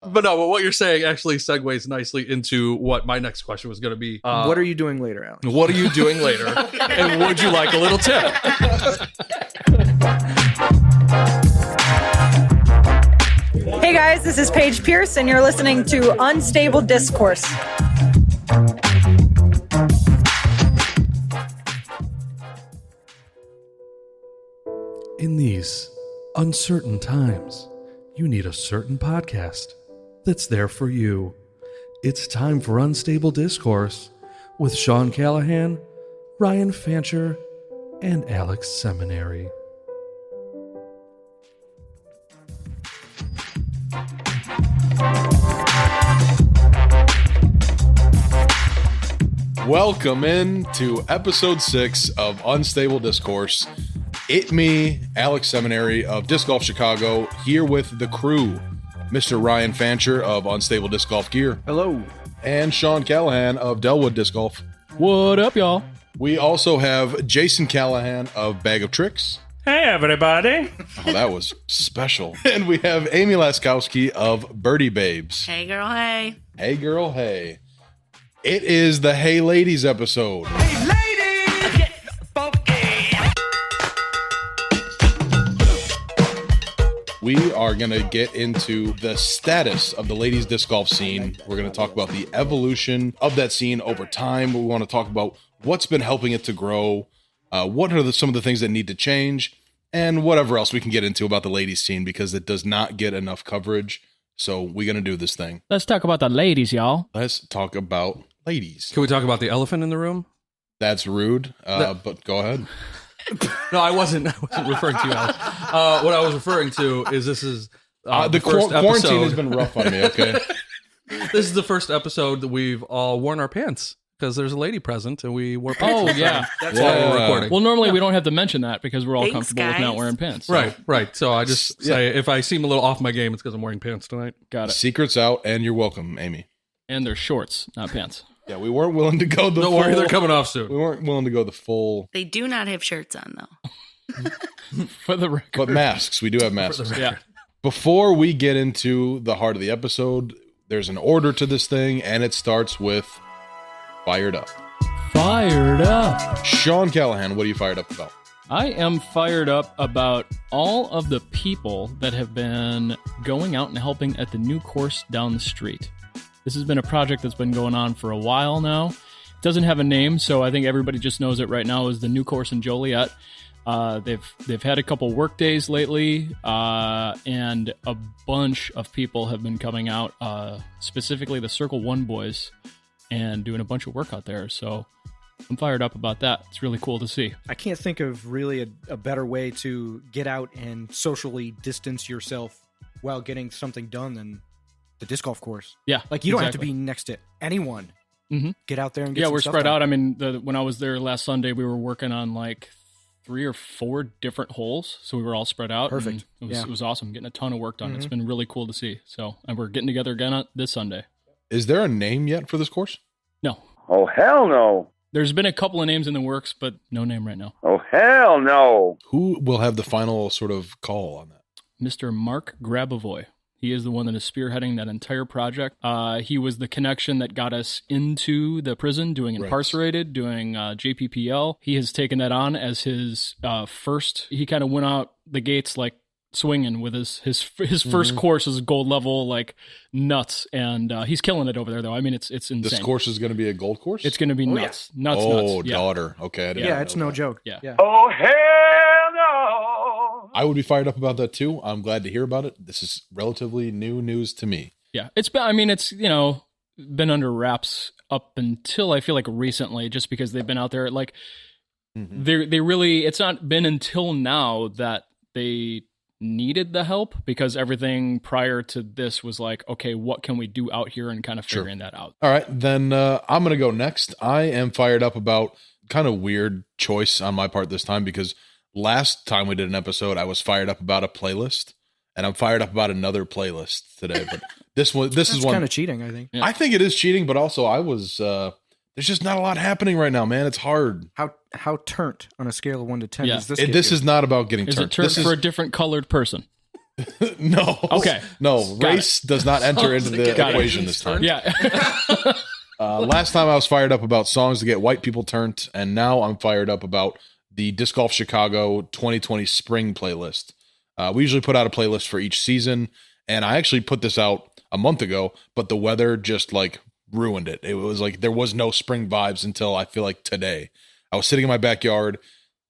But what you're saying actually segues nicely into what my next question was going to be. What are you doing later, Alex? What are you doing later? And would you like a little tip? Hey guys, this is Paige Pierce, and you're listening to Unstable Discourse. In these uncertain times, you need a certain podcast that's there for you. It's time for Unstable Discourse with Sean Callahan, Ryan Fancher, and Alex Seminary. Welcome in to episode 6 of Unstable Discourse. It me, Alex Seminary of Disc Golf Chicago, here with the crew, Mr. Ryan Fancher of Unstable Disc Golf Gear. Hello. And Sean Callahan of Delwood Disc Golf. What up, y'all? We also have Jason Callahan of Bag of Tricks. Hey, everybody. Oh, that was special. And we have Amy Laskowski of Birdie Babes. Hey, girl, hey. Hey, girl, hey. It is the Hey Ladies episode. Hey ladies, get funky. We are going to get into the status of the ladies disc golf scene. We're going to talk about the evolution of that scene over time. We want to talk about what's been helping it to grow, what are some of the things that need to change, and whatever else we can get into about the ladies scene because it does not get enough coverage. So we're going to do this thing. Let's talk about the ladies, y'all. Let's talk about ladies. Can we talk about the elephant in the room? That's rude, but go ahead. No, I wasn't referring to you, Alex. What I was referring to is this is the first quarantine episode. has been rough on me, okay? This is the first episode that we've all worn our pants because there's a lady present and we wore pants. Oh, yeah. That's why we're recording. Well, normally we don't have to mention that because we're all Thanks, comfortable with guys. not wearing pants. So. Right. So I just say if I seem a little off my game, it's because I'm wearing pants tonight. Got it. Secret's out, and you're welcome, Amy. And they're shorts, not pants. Yeah, we weren't willing to go the Don't full... worry, they're coming off soon. We weren't willing to go the full... They do not have shirts on, though. For the record. But masks. We do have masks. Yeah. Before we get into the heart of the episode, there's an order to this thing, and it starts with Fired Up. Fired up. Sean Callahan, what are you fired up about? I am fired up about all of the people that have been going out and helping at the new course down the street. This has been a project that's been going on for a while now. It doesn't have a name, so I think everybody just knows it right now as the new course in Joliet. They've had a couple work days lately, and a bunch of people have been coming out, specifically the Circle One boys, and doing a bunch of work out there. So I'm fired up about that. It's really cool to see. I can't think of really a better way to get out and socially distance yourself while getting something done than the disc golf course. Yeah, Like, you don't have to exactly. be next to anyone. Mhm. Get out there and get Yeah, some we're stuff spread done. out. I mean, when I was there last Sunday, we were working on like 3 or 4 different holes, so we were all spread out. Perfect. and Yeah. It was awesome, getting a ton of work done. It's Mhm. been really cool to see. So, and we're getting together again this Sunday. Is there a name yet for this course? No, Oh, hell no. there's been a couple of names in the works, but no name right now. Oh, hell no. Who will have the final sort of call on that? Mr. Mark Grabavoy. He is the one that is spearheading that entire project. He was the connection that got us into the prison, doing Incarcerated, doing JPPL. He has taken that on as his first. He kind of went out the gates like swinging with his first course is gold level, like nuts, and he's killing it over there. Though I mean, it's insane. This course is going to be a gold course? It's going to be nuts. Nuts. Yeah. daughter. Okay. I didn't Yeah, know it's no that. joke. Yeah. Oh, hell no. I would be fired up about that too. I'm glad to hear about it. This is relatively new news to me. Yeah, it's been. I mean, it's been under wraps up until I feel like recently, just because they've been out there. Like they really. It's not been until now that they needed the help, because everything prior to this was like, okay, what can we do out here, and kind of figuring that out. All right, then I'm going to go next. I am fired up about kind of weird choice on my part this time, because last time we did an episode, I was fired up about a playlist, and I'm fired up about another playlist today. But this is one kind of cheating, I think. Yeah. I think it is cheating, but also I was there's just not a lot happening right now, man. It's hard. How turnt on a scale of 1 to 10 Yeah. does this? This is not about getting Is turned. it turned This for a different colored person? No. Okay. No, Got race does not enter into the Got it. equation this time. Yeah. Last time I was fired up about songs to get white people turned, and now I'm fired up about the Disc Golf Chicago 2020 Spring playlist. We usually put out a playlist for each season, and I actually put this out a month ago, but the weather just like ruined it. It was like there was no spring vibes until I feel like today. I was sitting in my backyard.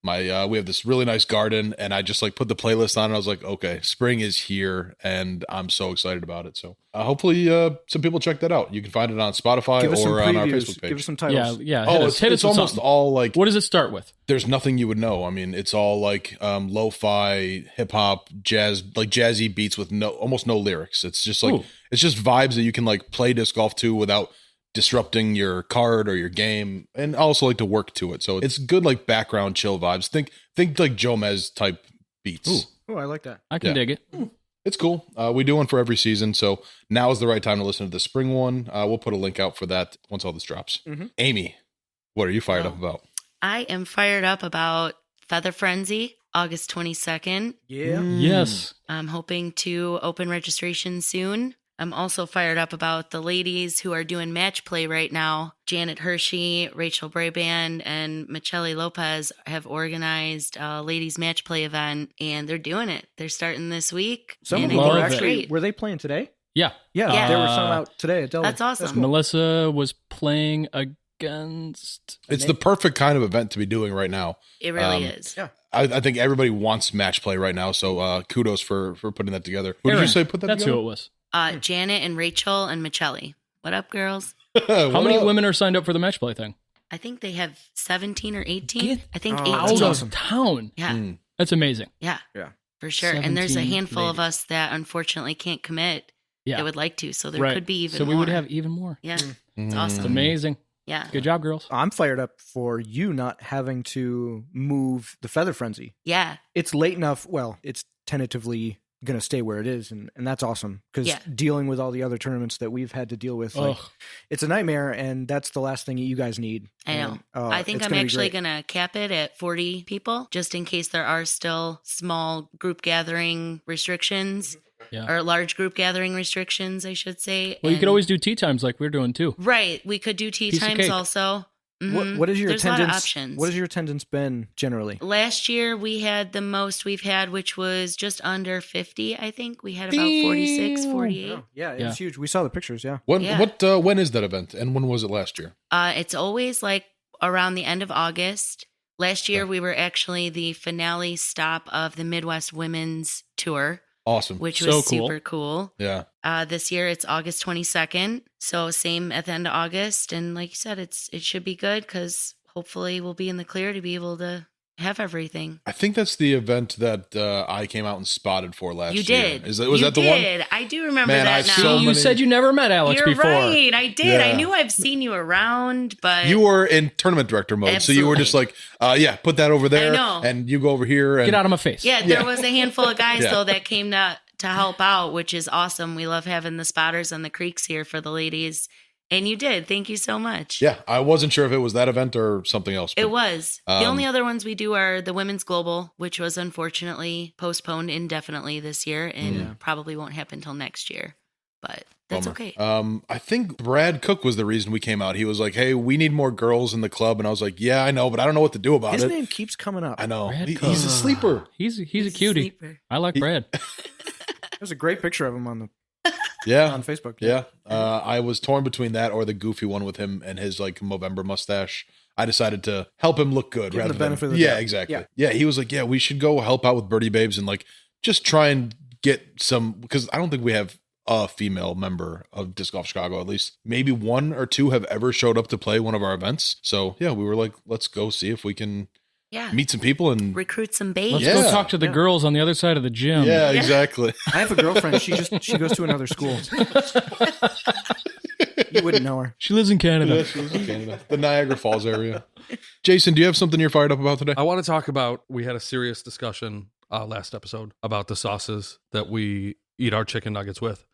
We have this really nice garden, and I just like put the playlist on, and I was like, okay, spring is here, and I'm so excited about it. So hopefully some people check that out. You can find it on Spotify Give us some or on our previews. Facebook page. Give us some Yeah. titles. Yeah. Oh, Hit us it's with almost something. all like, What does it start with? there's nothing you would know. I mean, it's all like lo-fi, hip hop, jazz, like jazzy beats with almost no lyrics. It's just like, Ooh. it's just vibes that you can like play disc golf to without disrupting your card or your game, and also like to work to it. So it's good, like background chill vibes. Think like Jomez type beats. Oh, I like that. I can Yeah. dig it. It's cool. We do one for every season, so now is the right time to listen to the spring one. We'll put a link out for that once all this drops. Mhm. Amy, what are you fired up about? I am fired up about Feather Frenzy, August 22nd. Yeah. Yes. I'm hoping to open registration soon. I'm also fired up about the ladies who are doing match play right now. Janet Hershey, Rachel Braband, and Michele Lopez have organized a ladies match play event, and they're doing it. They're starting this week. Some of and them I love were think it. it's actually, great. were they playing today? Yeah. Yeah, they were some Uh, out today at Delaware. That's awesome. cool. Melissa was playing against. It's the perfect kind of event to be doing right now. It really is. Yeah. I think everybody wants match play right now, so kudos for putting that together. Who did you Aaron, say put that That's together? who it was. Janet and Rachel and Michele. What up, girls? How many women are signed up for the match play thing? I think they have 17 or 18. Get I think Oh, 18. that's Out awesome. of town. Yeah. Mm. That's amazing. Yeah. Yeah. For sure. And there's a 17 handful of ladies. us that unfortunately can't commit Yeah. that would like to. So there Right. could be even So more. we would have even more. Yeah. Mm. It's awesome. It's amazing. Yeah. Good job, girls. I'm fired up for you not having to move the Feather Frenzy. Yeah. It's late enough. Well, it's tentatively going to stay where it is. And that's awesome because Yeah. dealing with all the other tournaments that we've had to deal with, like, Ugh. it's a nightmare. And that's the last thing you guys need. I know. And, I think it's I'm gonna be actually great. going to cap it at 40 people just in case there are still small group gathering restrictions Yeah. or large group gathering restrictions, I should say. Well, you could And- always do tea times like we're doing too. Right. We could do tea Piece of times cake. also. Mhm. What is your There's a lot of attendance? options. What has your attendance been generally? Last year we had the most we've had, which was just under 50, I think. We had about 46, 48. Oh, yeah, it Yeah. was huge. We saw the pictures. Yeah. When Yeah. when is that event, and when was it last year? It's always like around the end of August. Last year we were actually the finale stop of the Midwest Women's Tour, Awesome. which So was cool. super cool. Yeah. This year it's August 22nd. So same at the end of August. And like you said, it should be good because hopefully we'll be in the clear to be able to have everything. I think that's the event that I came out and spotted for last You year. did. Was You that the one? did. I do remember Man, that I've now. so See, you many- said you never met Alex You're before. right. I did. I Yeah. knew I've seen you around, but You were in tournament director mode, so you were just like, yeah, put that over there, know. and you go over here. And Get out of my face. yeah, there was a handful of guys Yeah. though that came to help out, which is awesome. We love having the spotters on the creeks here for the ladies. And you did. Thank you so much. Yeah, I wasn't sure if it was that event or something else. It but- was. The only other ones we do are the Women's Global, which was unfortunately postponed indefinitely this year and probably won't happen till next year. But that's Bummer. okay. I think Brad Cook was the reason we came out. He was like, "Hey, we need more girls in the club," and I was like, "Yeah, I know, but I don't know what to do about His it." name keeps coming up. I know Brad he's Cook. a sleeper. He's a cutie. Sleeper. I like Brad. There's a great picture of him on Yeah, Facebook. yeah. I was torn between that or the goofy one with him and his like Movember mustache. I decided to help him look good Give him rather the benefit than of the doubt. exactly. Yeah. He was like, "Yeah, we should go help out with Birdie Babes and like just try and get some," because I don't think we have a female member of Disc Golf Chicago. At least maybe one or two have ever showed up to play one of our events. So yeah, we were like, let's go see if we can Yeah. meet some people and Recruit some babes. Let's Yeah. go talk to the girls on the other side of the gym. yeah, exactly. I have a girlfriend. She goes to another school. You wouldn't know her. She lives in Canada. Yeah, she was in Canada, the Niagara Falls area. Jason, do you have something you're fired up about today? I want to talk about, we had a serious discussion last episode about the sauces that we eat our chicken nuggets with.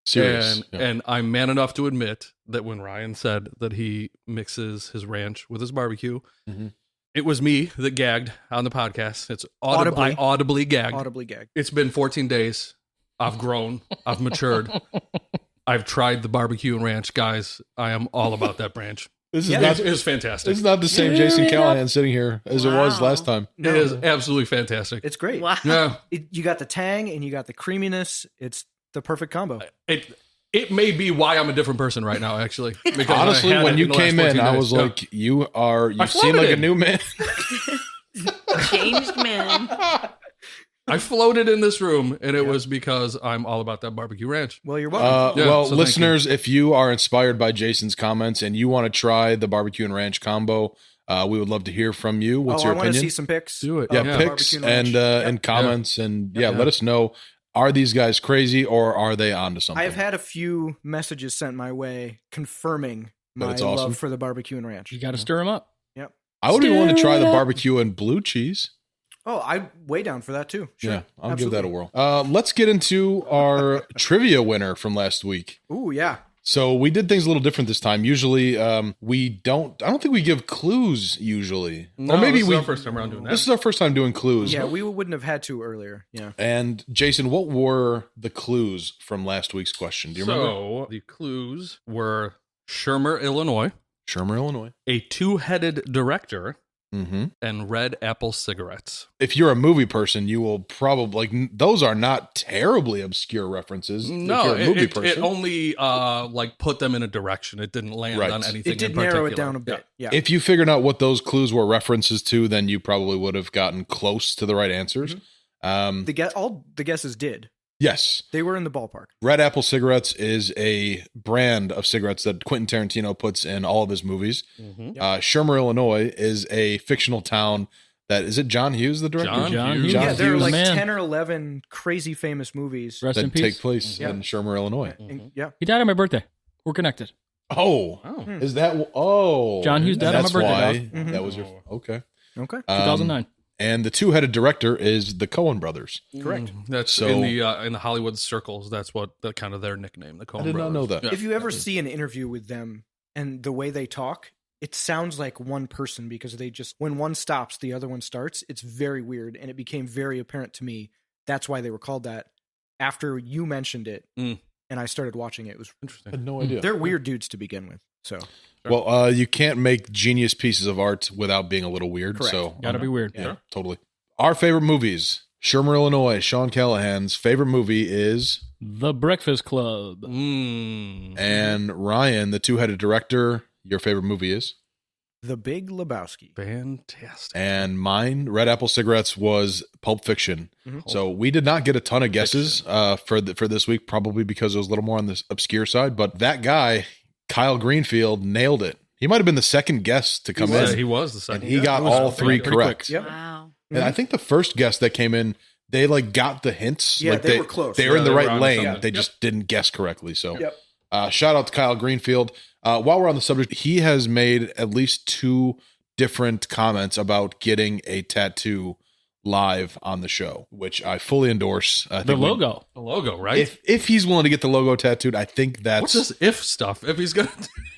Serious. And, Yeah. and I'm man enough to admit that when Ryan said that he mixes his ranch with his barbecue, Mhm. It was me that gagged on the podcast. It's Audibly. I audibly gagged. Audibly gagged. It's been 14 days. I've grown. I've matured. I've tried the barbecue and ranch, guys. I am all about that branch. This is Yeah, not. It is fantastic. It's not the same Jason Callahan sitting here as it was Wow. last time. It is absolutely fantastic. It's great. Wow. Yeah. You got the tang and you got the creaminess. It's the perfect combo. It may be why I'm a different person right now, actually. Because I Honestly, had when it you the last came in, 14 I days. was Yeah. like, you I seem like a floated. new man. Changed man. I floated in this room, and it was because I'm all about that barbecue ranch. Well, you're welcome. Yeah, Well, so thank listeners, if you are inspired by Jason's comments and you want to try the barbecue and ranch combo, we would love to hear from you. What's your I want to opinion? see some pics. Do it. Yeah, of the pics barbecue ranch. and comments and Yeah. let us know. Are these guys crazy or are they onto something? I've had a few messages sent my way confirming That my it's awesome. love for the barbecue and ranch. You got to stir them up. Yep. I would even want to try the Stir it up. barbecue and blue cheese. Oh, I'm way down for that too. Sure. Yeah, I'll Absolutely. give that a whirl. Let's get into our trivia winner from last week. Ooh, yeah. So we did things a little different this time. Usually, we don't. I don't think we give clues usually, No, or maybe this is we. our first time around doing that. This is our first time doing clues. Yeah, we wouldn't have had to earlier. Yeah. And Jason, what were the clues from last week's question? Do you remember? So the clues were Shermer, Illinois, Shermer, Illinois. a two-headed director, Mm-hmm. and red apple cigarettes. If you're a movie person, you will probably those are not terribly obscure references. No, if you're a movie it person. only like put them in a direction. It didn't land Right. on anything. It did in narrow it particular. down a bit. Yeah. If you figured out what those clues were references to, then you probably would have gotten close to the right answers. All the guesses did. Yes. They were in the ballpark. Red Apple Cigarettes is a brand of cigarettes that Quentin Tarantino puts in all of his movies. Mhm. Shermer, Illinois is a fictional town that, is it John Hughes, the director? John Hughes. Yeah, there are Hughes like man. 10 or 11 crazy famous movies. Rest in that peace. take place Yeah. in Shermer, Illinois. And- yeah. He died on my birthday. We're connected. Oh, Oh. is that? Oh, John Hughes died on my that's birthday, why dog. that was your okay. Okay. 2009. And the two-headed director is the Coen brothers. Correct. That's So- in the Hollywood circles. That's what the kind of their nickname. The Coen I did not brothers. know that. Yeah. If you ever see an interview with them and the way they talk, it sounds like one person because they just, when one stops, the other one starts. It's very weird. And it became very apparent to me that's why they were called that after you mentioned it Mm. and I started watching it. It was, I Interesting. had no idea. they're weird dudes to begin with. So, Well, you can't make genius pieces of art without being a little weird. Correct. So Gotta be weird. yeah, totally. Our favorite movies. Shermer, Illinois. Sean Callahan's favorite movie is, The Breakfast Club. Mm. and Ryan, the two-headed director. Your favorite movie is, The Big Lebowski. Fantastic. and mine, Red Apple Cigarettes, was Pulp Fiction. Mhm. So we did not get a ton of guesses for this week, probably because it was a little more on the obscure side. But that guy, Kyle Greenfield, nailed it. He might have been the second guest to come Yeah, in, he was the and second. he guy. got It was all pretty three quick. correct. Yep. Wow. And I think the first guest that came in, they like got the hints. Yeah, like they were close. They were in Yeah, the they right were onto lane. something. They Yep. just didn't guess correctly. So, Yep. shout out to Kyle Greenfield. While we're on the subject, he has made at least 2 different comments about getting a tattoo live on the show, which I fully endorse. I The think we- logo. The logo, right? If he's willing to get the logo tattooed, I think that's What's this if stuff? If he's gonna,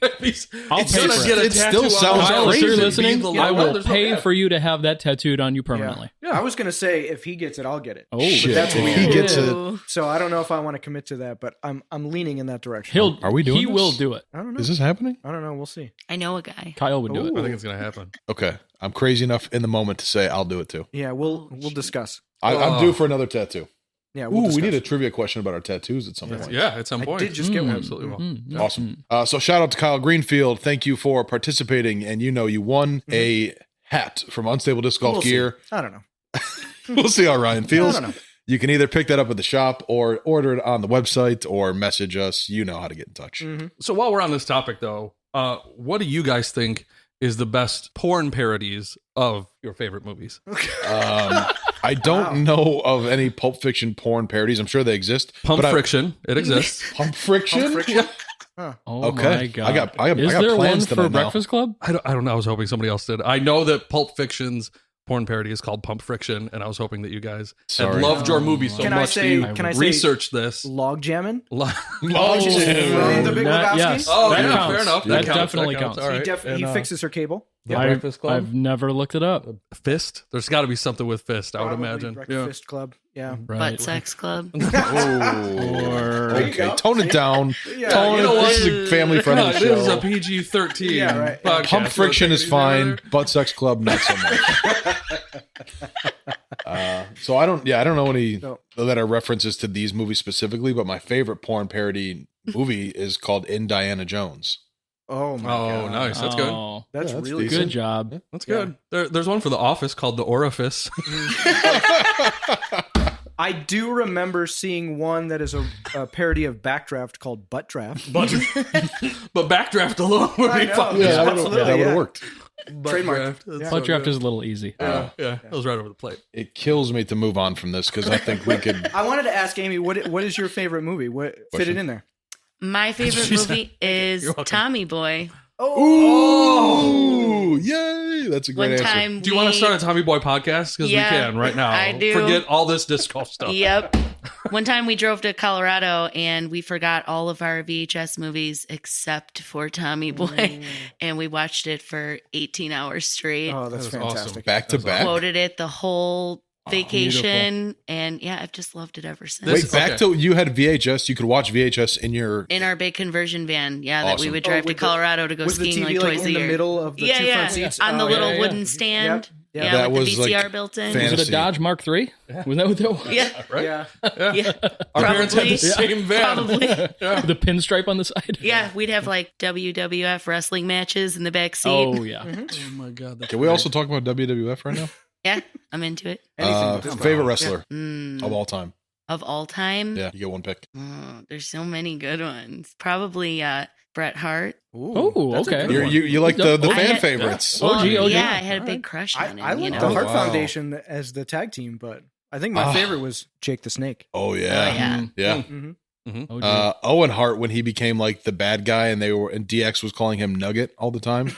if he's, I'll it's pay gonna for get a it. It tattoo still on sounds his Kyle, arm if you're and be listening, the I logo. will There's no pay doubt. for you to have that tattooed on you permanently. I was going to say, if he gets it, I'll get it. Oh, Shit. that's If weird. he gets it, Ooh. So I don't know if I want to commit to that, but I'm leaning in that direction. He'll. Are we doing He this? will do it. I don't know. is this happening? I don't know. We'll see. I know a guy. Kyle would do Ooh. it. I think it's gonna happen. Okay, I'm crazy enough in the moment to say I'll do it too. Yeah, we'll discuss. I'm due for another tattoo. Yeah, Ooh, we'll discuss. we need a trivia question about our tattoos at some point. Yeah, at some I point. did just get one. Absolutely will. Mhm. Awesome. So shout out to Kyle Greenfield. Thank you for participating. And you won a hat from Unstable Disc Golf We'll see. Gear. I don't know. We'll see how Ryan feels. I don't know. You can either pick that up at the shop or order it on the website or message us. You know how to get in touch. Mhm. So while we're on this topic, though, what do you guys think is the best porn parodies of your favorite movies? I don't know of any Pulp Fiction porn parodies. I'm sure they exist. Pump but Friction. It exists. Pump Friction? Pump Friction? Oh Okay. my god! I got Is I got there one plans for tonight now. Breakfast Club? I don't know. I was hoping somebody else did. I know that Pulp Fiction's porn parody is called Pump Friction, and I was hoping that you guys Sorry. had loved your movie so Can I much say- that you can I say- researched this. Log jamming? Lo- From The Big Lebowski? Yes. Oh, that yeah, counts. fair enough. That counts. definitely counts. All right. He fixes her cable. The I, Breakfast Club? I've never looked it up. Fist? There's got to be something with fist, I would Probably imagine. Breakfast Club. Yeah. Right. Butt sex club. Oh, There you okay. go. Tone it down. Yeah. Tone you know it. what? This is a family-friendly No, show. this is a PG-13 Yeah, right. podcast. Pump friction is fine. Butt sex club, not so much. So I don't know any No. that are references to these movies specifically, but my favorite porn parody movie is called Indiana Jones. Oh my Oh, god. nice. That's good. Oh, That's Yeah, that's really decent. good job. That's good. There's one for The Office called The Orifice. I do remember seeing one that is a parody of Backdraft called Butt Draft. but Backdraft alone would I be know. fun. Yeah, that absolutely, would have yeah. worked. Trademark. That's Yeah. so Butt draft good. is a little easy. Yeah, that was right over the plate. It kills me to move on from this because I think we could. I wanted to ask Amy, what is your favorite movie? What fit it Question. in there? My favorite movie is You're welcome. Tommy Boy. Oh, yay! That's a great One answer. time Do you want to start a Tommy Boy podcast? Because Yeah, we can right now. I do. Forget all this disc golf stuff. Yep. One time we drove to Colorado and we forgot all of our VHS movies except for Tommy Boy. And we watched it for 18 hours straight. Oh, that's That was awesome. fantastic. Back to back. Quoted it the whole vacation. And yeah, I've just loved it ever since. This- Wait, back okay. to you had VHS. You could watch VHS in your. In our big conversion van, that we Awesome. would drive to with the- Colorado to go Was the skiing TV like twice in a the year. middle of the two front seats? On the Oh, little yeah, yeah. wooden stand. Yep. Yeah, That with was the VCR like built in. fantasy. Was it a Dodge Mark III? Was that what that was? Yeah, Right? Yeah. yeah. Our parents had the Probably. same van. Probably. With the pinstripe on the side? Yeah, we'd have like WWF wrestling matches in the back seat. Oh, yeah. Oh my god. That's Can we also talk about WWF right now? Yeah, I'm into it. Anything with this Favorite guy. wrestler Mm, of all time. of all time? Yeah, you get one pick. Oh, there's so many good ones. Probably Bret Hart. Oh, that's a okay. good one. You like the I fan had- favorites. Oh, OG. Yeah, I had a big crush I on him. like you know? the Hart Wow. Foundation as the tag team, but I think my Ah. favorite was Jake the Snake. Oh yeah, yeah. yeah. Mm-hmm. OG. Owen Hart when he became like the bad guy and DX was calling him Nugget all the time.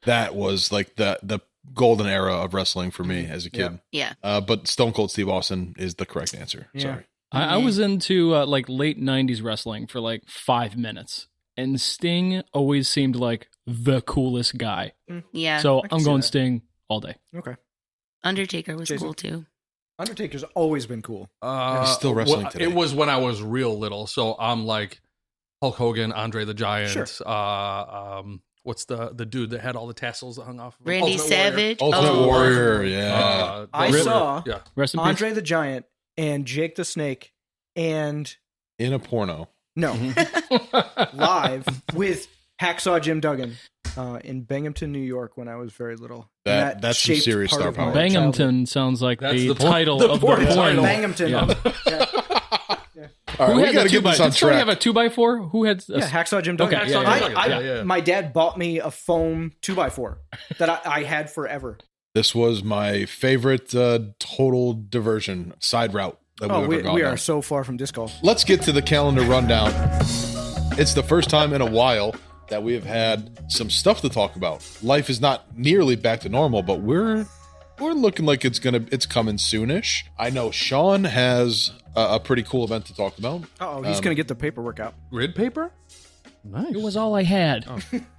That was like the golden era of wrestling for me as a kid. Yeah. But Stone Cold Steve Austin is the correct answer. Yeah. Sorry. I was into like late 90s wrestling for like 5 minutes. And Sting always seemed like the coolest guy. Yeah. So I can I'm see going that. Sting all day. Okay. Undertaker was Jason? cool too. Undertaker's always been cool. He's still wrestling well, today. It was when I was real little, so I'm like Hulk Hogan, Andre the Giant. Sure. What's the dude that had all the tassels that hung off? Of him? Randy Ultimate Warrior. Savage. Ultimate Oh. Warrior, yeah. I those saw- yeah. Rest in peace. Andre the Giant and Jake the Snake and In a porno. no live with Hacksaw Jim Duggan in Binghamton, New York when I was very little. And That's some shaped serious part star of my power. childhood. Banghamton sounds like That's the the porn- title the of the porn porn. title. Banghamton. Yeah. All right, Who we had got to the get this on Did somebody track. have a 2x4? Who had a Yeah, Hacksaw Jim Duggan. Okay, yeah, yeah, yeah, yeah, yeah. My dad bought me a foam 2x4 that I had forever. This was my favorite total diversion side route that we've Oh, ever gone we down. are so far from disc golf. Let's get to the calendar rundown. It's the first time in a while that we have had some stuff to talk about. Life is not nearly back to normal, but we're looking like it's coming soonish. I know Sean has a pretty cool event to talk about. Oh, he's going to get the paperwork out. Grid paper? Nice. It was all I had.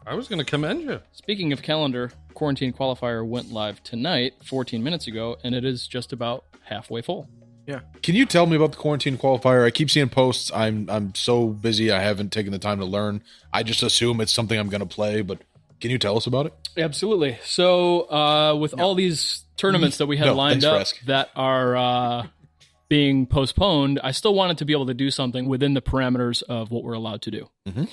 I was going to commend you. Speaking of calendar, Quarantine Qualifier went live tonight, 14 minutes ago, and it is just about halfway full. Yeah. Can you tell me about the quarantine qualifier? I keep seeing posts. I'm so busy. I haven't taken the time to learn. I just assume it's something I'm going to play, but can you tell us about it? Absolutely. So, with all these tournaments that we had No, lined thanks for up asking. that are being postponed, I still wanted to be able to do something within the parameters of what we're allowed to do. Mhm.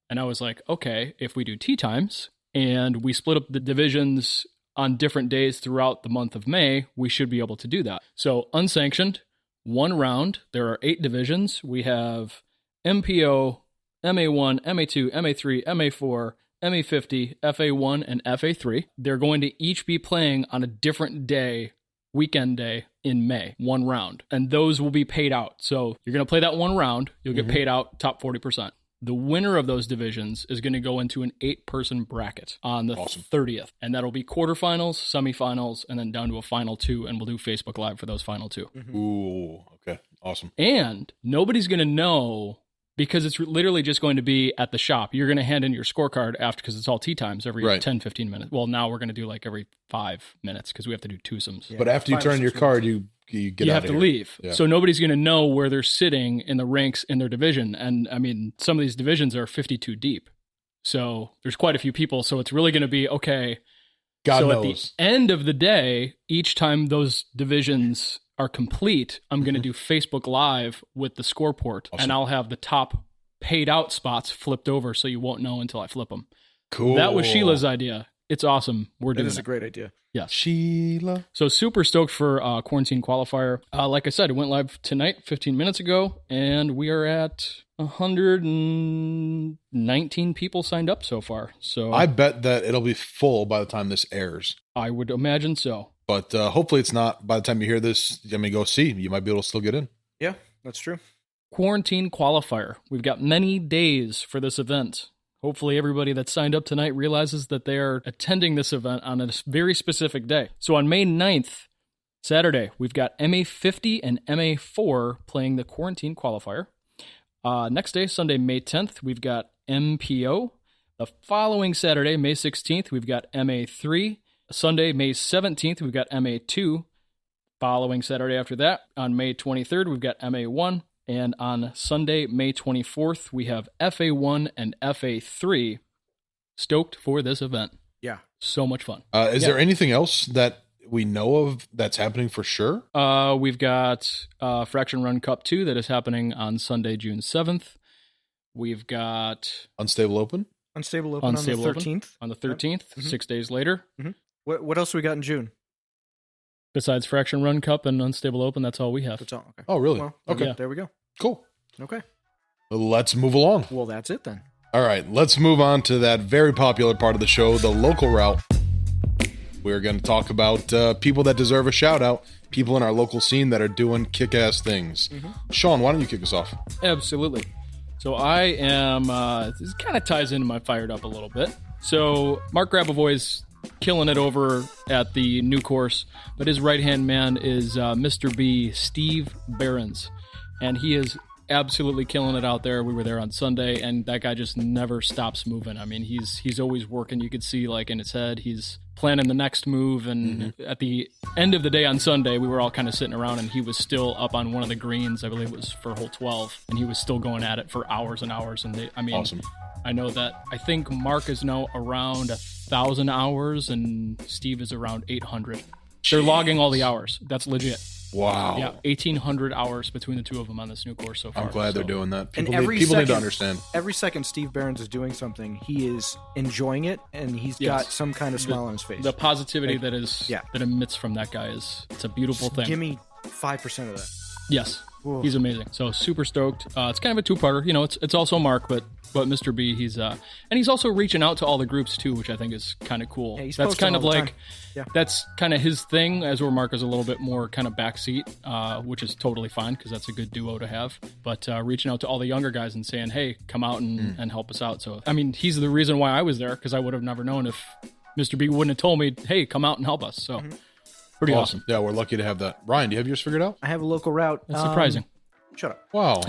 And I was like, okay, if we do tee times and we split up the divisions on different days throughout the month of May, we should be able to do that. So unsanctioned, 1 round. There are 8 divisions. We have MPO, MA1, MA2, MA3, MA4, MA50, FA1, and FA3. They're going to each be playing on a different day, weekend day in May, 1 round. And those will be paid out. So you're going to play that 1 round. You'll get paid out top 40%. The winner of those divisions is going to go into an 8-person bracket on the 30th. And that'll be quarterfinals, semifinals, and then down to a final 2. And we'll do Facebook Live for those final 2. Ooh, okay. Awesome. And nobody's going to know because it's literally just going to be at the shop. You're going to hand in your scorecard after, because it's all tee times every 10, 15 minutes. Well, now we're going to do like every 5 minutes because we have to do twosomes. But after you turn your card, you get you out have of to here. leave. Yeah. So nobody's going to know where they're sitting in the ranks in their division. And I mean, some of these divisions are 52 deep. So there's quite a few people. So it's really going to be, okay, God so knows. at the end of the day, each time those divisions are complete, I'm going to do Facebook Live with the scoreboard, and I'll have the top paid out spots flipped over so you won't know until I flip them. Cool. That was Sheila's idea. It's awesome. We're doing That is it. a great idea. Yes. Sheila. So super stoked for Quarantine Qualifier. Like I said, it went live tonight, 15 minutes ago, and we are at 119 people signed up so far. So I bet that it'll be full by the time this airs. I would imagine so. But hopefully it's not by the time you hear this. I mean, go see. You might be able to still get in. Yeah, that's true. Quarantine Qualifier. We've got many days for this event. Hopefully everybody that signed up tonight realizes that they are attending this event on a very specific day. So on May 9th, Saturday, we've got MA50 and MA4 playing the Quarantine Qualifier. Next day, Sunday, May 10th, we've got MPO. The following Saturday, May 16th, we've got MA3. Sunday, May 17th, we've got MA2. Following Saturday after that, on May 23rd, we've got MA1. And on Sunday, May 24th, we have FA1 and FA3. Stoked for this event. Yeah. So much fun. Is there anything else that we know of that's happening for sure? We've got Fraction Run Cup 2 that is happening on Sunday, June 7th. We've got Unstable Open? Unstable Open on the 13th. On the 13th, Yep. 6 days later. Mm-hmm. What else we got in June? Besides Fraction Run Cup and Unstable Open, that's all we have. That's all. Okay. Oh, really? Well, Okay. yeah. There we go. Cool. Okay. Let's move along. Well, that's it then. All right, let's move on to that very popular part of the show, the local route. We're going to talk about people that deserve a shout out, people in our local scene that are doing kick-ass things. Sean, why don't you kick us off? Absolutely. So I am, this kind of ties into my fired up a little bit. So Mark Grabavoy's killing it over at the new course, but his right-hand man is Mr. B, Steve Behrens, and he is absolutely killing it out there. We were there on Sunday, and that guy just never stops moving. I mean, he's always working. You could see, like, in his head, he's planning the next move, and at the end of the day on Sunday, we were all kind of sitting around, and he was still up on one of the greens. I believe it was for hole 12, and he was still going at it for hours and hours. And Awesome. I know that I think Mark is now around 1,000 hours, and Steve is around 800. They're logging all the hours. That's legit. Wow. Yeah, 1,800 hours between the two of them on this new course so far. I'm glad they're So- doing that. And People, every people need to second- understand. Every second Steve Behrens is doing something, he is enjoying it, and he's Yes. got some kind of smile on his face. The positivity Like, that emits from that guy it's a beautiful thing. Give me 5% of that. Yes, Whoa. he's amazing. So super stoked. It's kind of a two-parter. You know, it's also Mark, but Mr. B, he's and he's also reaching out to all the groups too, which I think is kind of cool. Yeah, he's That's posting kind of all the like time. Yeah. that's kind of his thing. As where Mark is a little bit more kind of backseat, which is totally fine because that's a good duo to have. But reaching out to all the younger guys and saying, "Hey, come out and help us out." So I mean, he's the reason why I was there because I would have never known if Mr. B wouldn't have told me, "Hey, come out and help us." So pretty awesome. Yeah, we're lucky to have that. Ryan, do you have yours figured out? I have a local route. That's surprising. Shut up. Wow.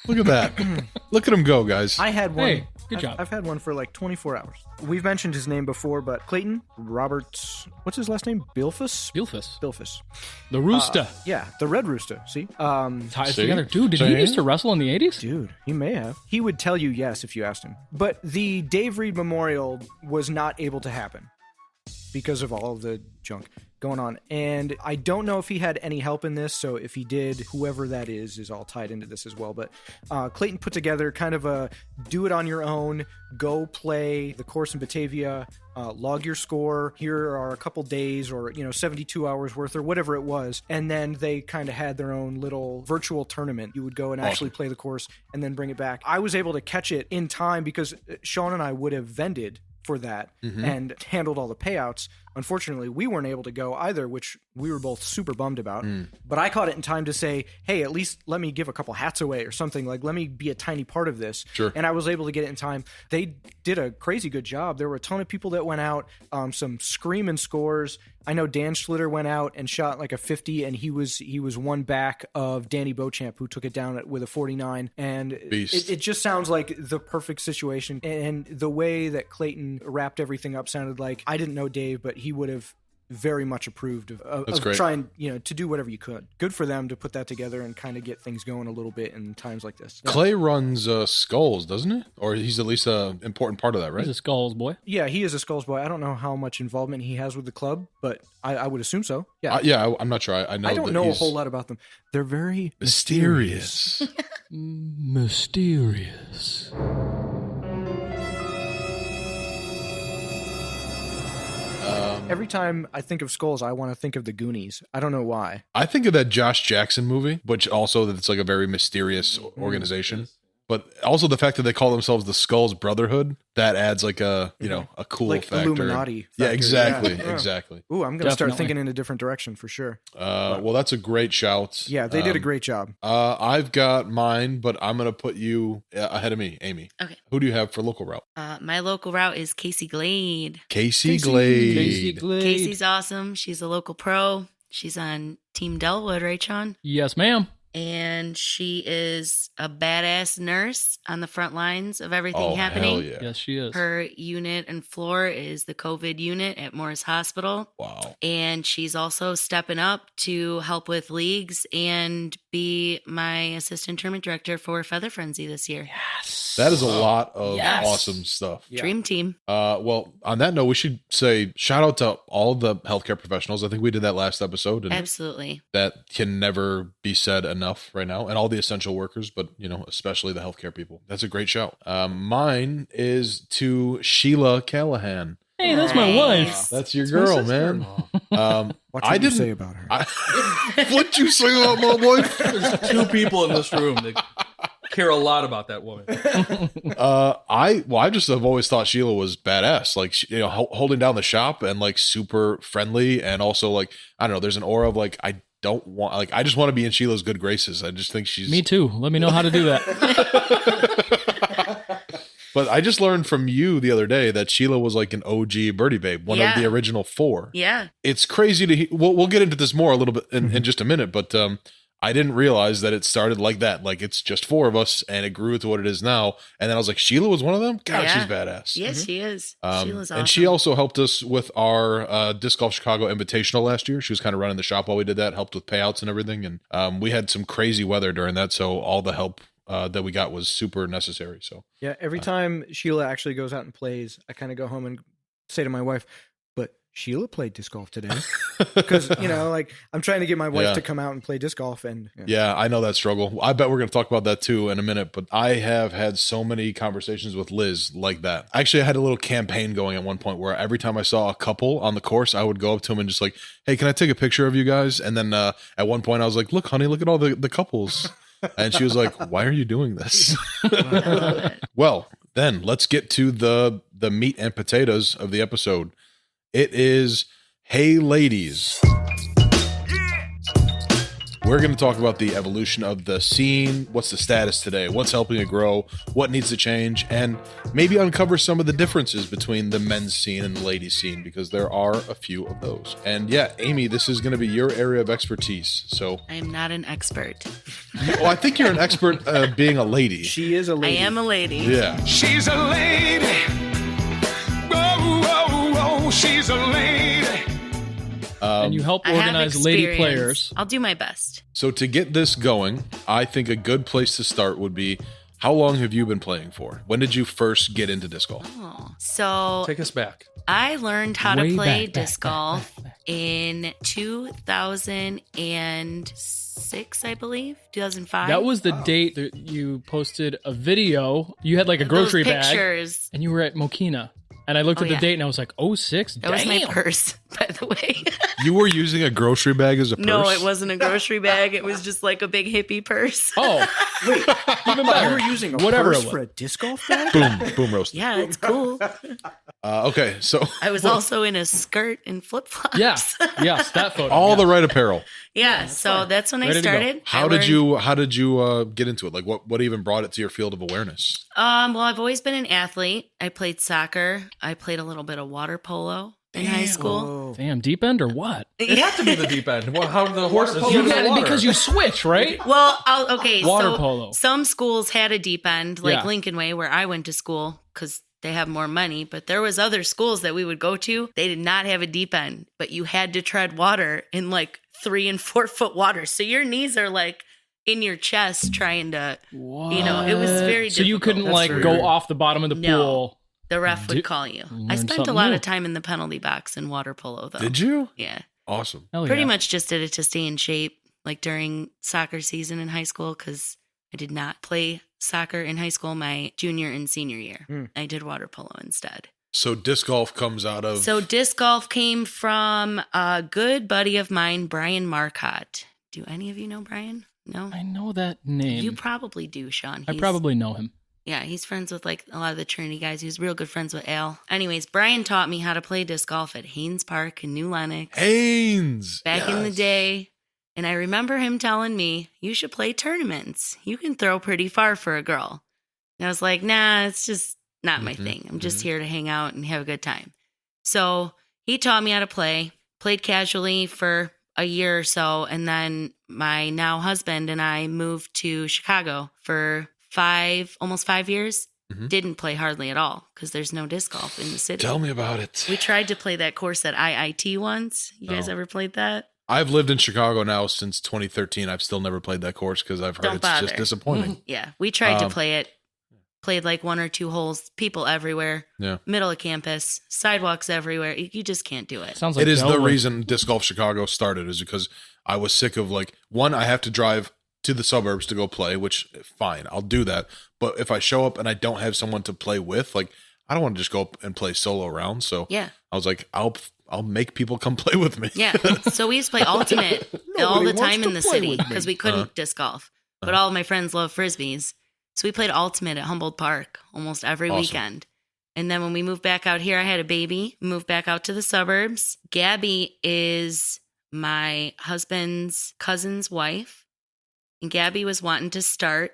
Look at that. Look at him go, guys. I had one. Hey, good job. I've had one for like 24 hours. We've mentioned his name before, but Clayton Roberts, what's his last name? Bilfus? Bilfus. The Rooster. Yeah, the Red Rooster. See? Ties See? together. Dude, did he See? used to wrestle in the 80s? Dude, he may have. He would tell you yes if you asked him. But the Dave Reed Memorial was not able to happen because of all of the junk going on. And I don't know if he had any help in this, so if he did, whoever that is all tied into this as well. But Clayton put together kind of a do it on your own, go play the course in Batavia, log your score, here are a couple days or 72 hours worth or whatever it was, and then they kind of had their own little virtual tournament. You would go and actually play the course and then bring it back. I was able to catch it in time because Sean and I would have vended for that and handled all the payouts. Unfortunately, we weren't able to go either, which we were both super bummed about. But I caught it in time to say, hey, at least let me give a couple hats away or something. Like, let me be a tiny part of this. Sure. And I was able to get it in time. They did a crazy good job. There were a ton of people that went out, some screaming scores. I know Dan Schlitter went out and shot like a 50, and he was one back of Danny Beauchamp, who took it down with a 49. And it just sounds like the perfect situation. And the way that Clayton wrapped everything up sounded like, I didn't know Dave, but he would have very much approved of trying, to do whatever you could. Good for them to put that together and kind of get things going a little bit in times like this. Yeah. Clay runs Skulls, doesn't he? Or he's at least an important part of that, right? He's a Skulls boy. Yeah, he is a Skulls boy. I don't know how much involvement he has with the club, but I would assume so. Yeah, I'm not sure. I know. I don't know a whole lot about them. They're very mysterious. Mysterious. Every time I think of Skulls, I want to think of the Goonies. I don't know why. I think of that Josh Jackson movie, which also that it's like a very mysterious organization. But also the fact that they call themselves the Skulls Brotherhood, that adds like a a cool like factor. Illuminati factor. Yeah, exactly, Yeah. exactly. Ooh, I'm going to start thinking in a different direction for sure. Well, that's a great shout. Yeah, they did a great job. I've got mine, but I'm going to put you ahead of me, Amy. Okay. Who do you have for local route? My local route is Casey Glade. Casey Glade. Casey's awesome. She's a local pro. She's on Team Delwood, right, Sean? Yes, ma'am. And she is a badass nurse on the front lines of everything happening. Hell yeah. Yes, she is. Her unit and floor is the COVID unit at Morris Hospital. Wow. And she's also stepping up to help with leagues and be my assistant tournament director for Feather Frenzy this year. Yes. That is a lot of awesome stuff. Yeah. Dream team. Well, on that note, we should say shout out to all the healthcare professionals. I think we did that last episode. And Absolutely. that can never be said enough right now. And all the essential workers, but, especially the healthcare people. That's a great shout. Mine is to Sheila Callahan. Hey, that's my wife. That's your girl, man. What you say about her? What'd you say about my wife? There's two people in this room that care a lot about that woman. I just have always thought Sheila was badass, like holding down the shop and like super friendly, and also like I don't know, there's an aura of like I just want to be in Sheila's good graces. I just think she's Me too. Let me know how to do that. But I just learned from you the other day that Sheila was like an OG Birdie Babe, one of the original 4. Yeah. It's crazy to we'll get into this more a little bit in just a minute, but I didn't realize that it started like that. Like it's just 4 of us and it grew to what it is now. And then I was like, Sheila was one of them? God, she's badass. Yes, she is. Sheila's awesome. And she also helped us with our Disc Golf Chicago Invitational last year. She was kind of running the shop while we did that, helped with payouts and everything. And we had some crazy weather during that. So all the help that we got was super necessary. So yeah, every time Sheila actually goes out and plays, I kind of go home and say to my wife, but Sheila played disc golf today. Because, like I'm trying to get my wife to come out and play disc golf. And yeah, I know that struggle. I bet we're going to talk about that too in a minute. But I have had so many conversations with Liz like that. Actually, I had a little campaign going at one point where every time I saw a couple on the course, I would go up to them and just like, hey, can I take a picture of you guys? And then at one point I was like, look, honey, look at all the couples. And she was like, why are you doing this? Well, then let's get to the meat and potatoes of the episode. It is, hey, ladies. We're going to talk about the evolution of the scene. What's the status today? What's helping it grow? What needs to change? And maybe uncover some of the differences between the men's scene and the ladies' scene, because there are a few of those. And yeah, Amy, this is going to be your area of expertise. So I am not an expert. well, I think you're an expert being a lady. She is a lady. I am a lady. Yeah. She's a lady. Oh, she's a lady. And you help I have organize lady experience. players. I'll do my best. So to get this going, I think a good place to start would be, how long have you been playing for? When did you first get into disc golf? Oh, so Take us back. I learned how to Way play back, disc back, golf back. in 2006, I believe. 2005. That was the date that you posted a video. You had like a grocery Those bag, pictures. and you were at Mokina. And I looked Oh, at the yeah. date, and I was like, 06? That was my purse. by the way. You were using a grocery bag as a purse? No, it wasn't a grocery bag. It was just like a big hippie purse. Oh, Wait, even better. you were using a Whatever purse it was. for a disc golf bag? Boom roasted. Yeah, it's cool. Okay, so I was also in a skirt and flip-flops. Yes, that photo. all yeah. the right apparel. Yeah, so that's when I Ready to go. started. How did you get into it? Like what even brought it to your field of awareness? Well, I've always been an athlete. I played soccer. I played a little bit of water polo in high school. Whoa. Damn, deep end or what? It had to be the deep end. Well, how the horses You got it because you switch, right? Well, okay. Water so polo. Some schools had a deep end, like Yeah. Lincoln Way, where I went to school, because they have more money. But there was other schools that we would go to. They did not have a deep end, but you had to tread water in like 3 and 4 foot water. So your knees are like in your chest trying to, What? it was very So you difficult. couldn't That's like very go weird. off the bottom of the No. pool. The ref would Did- call you. I learned spent a something lot new. of time in the penalty box in water polo, though. Did you? Yeah. Awesome. Hell Pretty yeah. much just did it to stay in shape, like during soccer season in high school, because I did not play soccer in high school my junior and senior year. Hmm. I did water polo instead. So disc golf comes out of So disc golf came from a good buddy of mine, Brian Marcotte. Do any of you know Brian? No? I know that name. You probably do, Sean. I probably know him. Yeah, he's friends with like a lot of the Trinity guys. He was real good friends with Al. Anyways, Brian taught me how to play disc golf at Haynes Park in New Lenox Haynes back in the Yes. day. And I remember him telling me, you should play tournaments. You can throw pretty far for a girl. And I was like, nah, it's just not my Mhm, thing. I'm just here to hang out and have a good time. So he taught me how to play, played casually for a year or so. And then my now husband and I moved to Chicago for almost 5 years. Mhm. Didn't play hardly at all because there's no disc golf in the city. Tell me about it. We tried to play that course at IIT once. You guys Oh. ever played that? I've lived in Chicago now since 2013. I've still never played that course because I've heard Don't it's just bother. disappointing. Yeah, we tried to Um, play it. Played like 1 or 2 holes, people everywhere, Yeah. middle of campus, sidewalks everywhere. You just can't do it. Sounds like It is the Delaware. reason Disc Golf Chicago started is because I was sick of like, one, I have to drive to the suburbs to go play, which fine, I'll do that. But if I show up and I don't have someone to play with, like I don't want to just go up and play solo rounds. So Yeah, I was like, I'll make people come play with me. yeah. So we used to play ultimate all Nobody the wants time to in the play city with me. because we couldn't disc golf. But all of my friends love frisbees, so we played ultimate at Humboldt Park almost every Awesome. weekend. And then when we moved back out here, I had a baby. Moved back out to the suburbs. Gabby is my husband's cousin's wife, and Gabby was wanting to start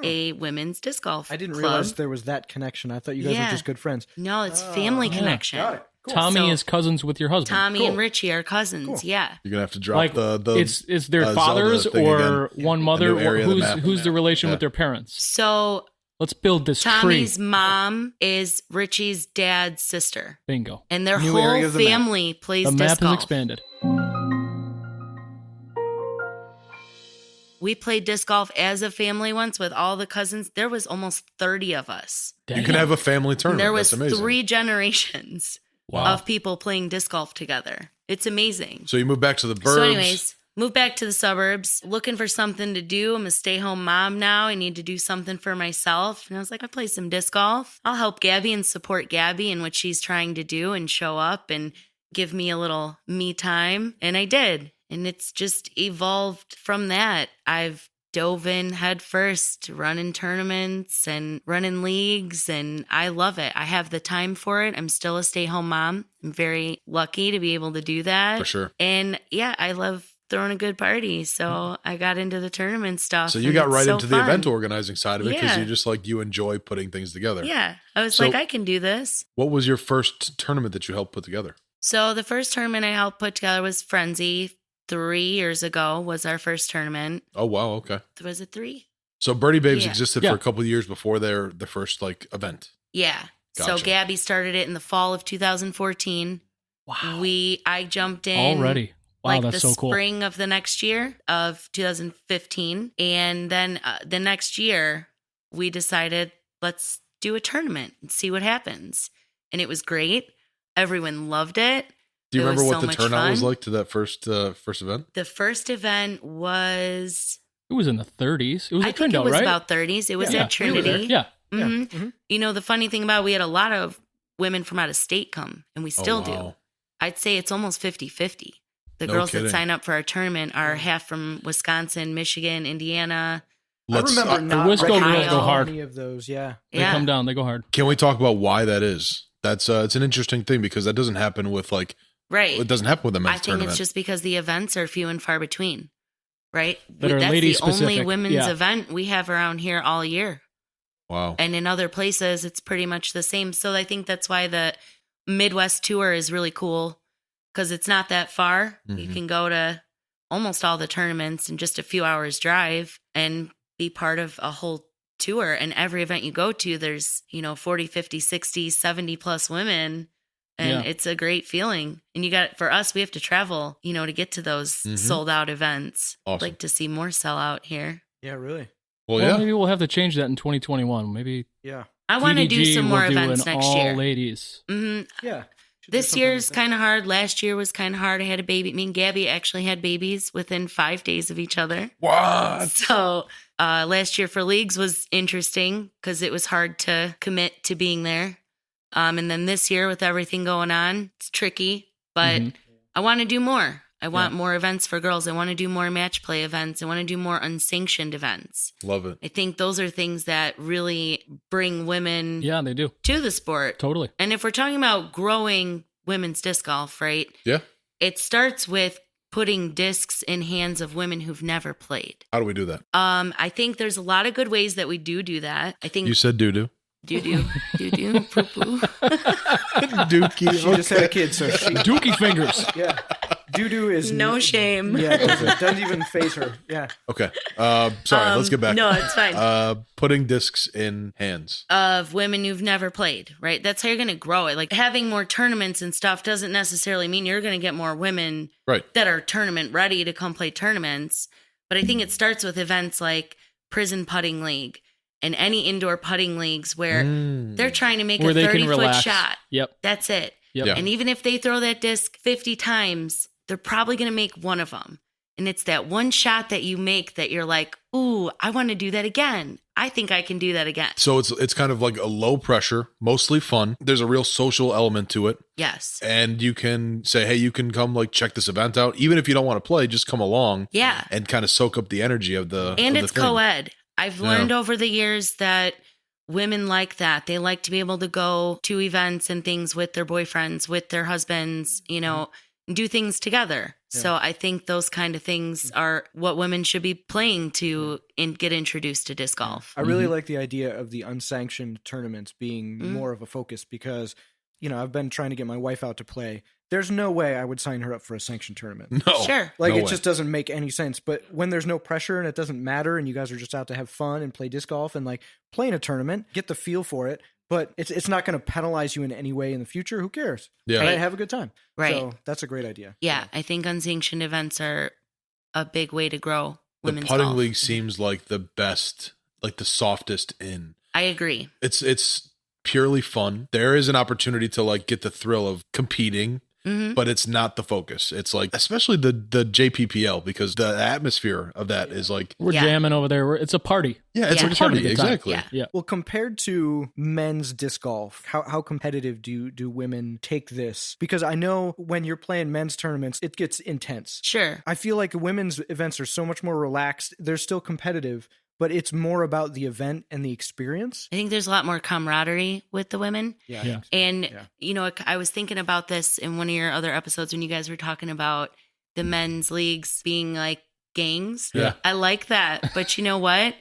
a women's disc golf. I didn't club. realize there was that connection. I thought you guys Yeah. were just good friends. No, it's family yeah. connection. Got it. Cool. Tommy So- is cousins with your husband. Tommy Cool. and Richie are cousins. Cool. Yeah. You're gonna have to drop Like the it's their Zelda fathers thing or again. one mother. new area Or of the map. who's the relation Yeah. with their parents? So Let's build this Tommy's tree. mom is Richie's dad's sister, Bingo. and their New whole area of the map. family plays The disc map is golf. expanded. We played disc golf as a family once with all the cousins. There was almost 30 of us. You can have a family And tournament. there was That's amazing. 3 generations Wow. of people playing disc golf together. It's amazing. So you move back to the burbs. So anyways, moved back to the suburbs, looking for something to do. I'm a stay-home mom now. I need to do something for myself. And I was like, I play some disc golf. I'll help Gabby and support Gabby in what she's trying to do and show up and give me a little me time. And I did. And it's just evolved from that. I've dove in head first, running tournaments and running leagues, and I love it. I have the time for it. I'm still a stay-home mom. I'm very lucky to be able to do that. For sure. And yeah, I love throwing a good party. So I got into the tournament stuff. So you and got it's right so into the fun. event organizing side of it because Yeah. you just like you enjoy putting things together. Yeah. I was So- like, I can do this. What was your first tournament that you helped put together? So the first tournament I helped put together was Frenzy. 3 years ago was our first tournament. Oh wow, okay. Was it 3? So Birdie Babes Yeah. existed Yeah. for a couple of years before their first like event. Yeah. So Gotcha. Gabby started it in the fall of 2014. Wow. I jumped in Already. Wow, like that's the so cool. spring of the next year of 2015. And then the next year, we decided, let's do a tournament and see what happens. And it was great. Everyone loved it. Do you It remember was what so the much turnout was fun. like to that first event? The first event was, It was in the 30s. It was I at think Trindle, it was right? about 30s. It was Yeah. at Trinity. Yeah. Mhm. Mhm. You know, the funny thing about it, we had a lot of women from out of state come, and we still Oh, wow. do. I'd say it's almost 50-50. The No girls kidding. that sign up for our tournament are half from Wisconsin, Michigan, Indiana. I remember not Wisco girls recognizing go hard. any of those. Yeah. They come down, they go hard. Can we talk about why that is? That's it's an interesting thing because that doesn't happen with like Right. it doesn't happen with the men's I think tournament. it's just because the events are few and far between, right? That are That's lady the only specific. women's Yeah. event we have around here all year. Wow. And in other places, it's pretty much the same. So I think that's why the Midwest tour is really cool because it's not that far. You Mhm. can go to almost all the tournaments in just a few hours drive and be part of a whole tour. And every event you go to, there's, 40, 50, 60, 70 plus women. And Yeah. it's a great feeling. And for us, we have to travel, to get to those Mhm. sold out events. Awesome. I'd like to see more sell out here. Yeah, really. Well, Well, yeah. maybe we'll have to change that in 2021. Maybe Yeah. I want to do PDG some will more do events an next all year. ladies. hmm Yeah. Should do This something year's like that. kind of hard. Last year was kind of hard. I had a baby. Me and Gabby actually had babies within 5 days of each other. What? So last year for leagues was interesting because it was hard to commit to being there. And then this year with everything going on, it's tricky. But Mhm. I want to do more. I want more events for girls. I want to do more match play events. I want to do more unsanctioned events. Love it. I think those are things that really bring women Yeah, they do. to the sport. Totally. And if we're talking about growing women's disc golf, right? Yeah. It starts with putting discs in hands of women who've never played. How do we do that? I think there's a lot of good ways that we do that. I think You said doo-doo. doo-doo, doo-doo, poo-poo. Dookie. She just had a kid, so she. Dookie fingers. Yeah. Doo-doo is. No shame. Yeah, it doesn't even phase her. Yeah. Okay. Sorry, let's get back. No, it's fine. Putting discs in hands. Of women who've never played, right? That's how you're going to grow it. Like having more tournaments and stuff doesn't necessarily mean you're going to get more women Right. that are tournament ready to come play tournaments. But I think it starts with events like Prison Putting League and any indoor putting leagues where they're trying to make Where a they can 30-foot relax. shot. Yep. That's it. Yep. Yeah. And even if they throw that disc 50 times, they're probably going to make one of them. And it's that one shot that you make that you're like, ooh, I want to do that again. I think I can do that again. So it's kind of like a low pressure, mostly fun. There's a real social element to it. Yes. And you can say, hey, you can come like check this event out. Even if you don't want to play, just come along. Yeah. And kind of soak up the energy of the And of the it's thing. co-ed. I've learned over the years that women like that. They like to be able to go to events and things with their boyfriends, with their husbands, and do things together. Yeah. So I think those kind of things are what women should be playing to get introduced to disc golf. I really like the idea of the unsanctioned tournaments being Mhm. more of a focus because, I've been trying to get my wife out to play. There's no way I would sign her up for a sanctioned tournament. No. Sure. Like, No it way. just doesn't make any sense. But when there's no pressure and it doesn't matter and you guys are just out to have fun and play disc golf and, like, play in a tournament, get the feel for it, but it's not going to penalize you in any way in the future. Who cares? Yeah. Right? Right. Have a good time. Right. So that's a great idea. Yeah, I think unsanctioned events are a big way to grow The women's putting golf. league seems like the best, like the softest in. I agree. It's purely fun. There is an opportunity to like get the thrill of competing, hmm but it's not the focus. It's like, especially the JPPL, because the atmosphere of that is like, We're Yeah. jamming over there. It's a party. yeah, it's Yeah. a We're just having party. a good time. Exactly. Yeah. Yeah. Well, compared to men's disc golf, how competitive do women take this? Because I know when you're playing men's tournaments, it gets intense. Sure. I feel like women's events are so much more relaxed. They're still competitive, but it's more about the event and the experience. I think there's a lot more camaraderie with the women. Yeah. Yeah. And, Yeah. I was thinking about this in one of your other episodes when you guys were talking about the men's leagues being like gangs. Yeah. I like that. But you know what?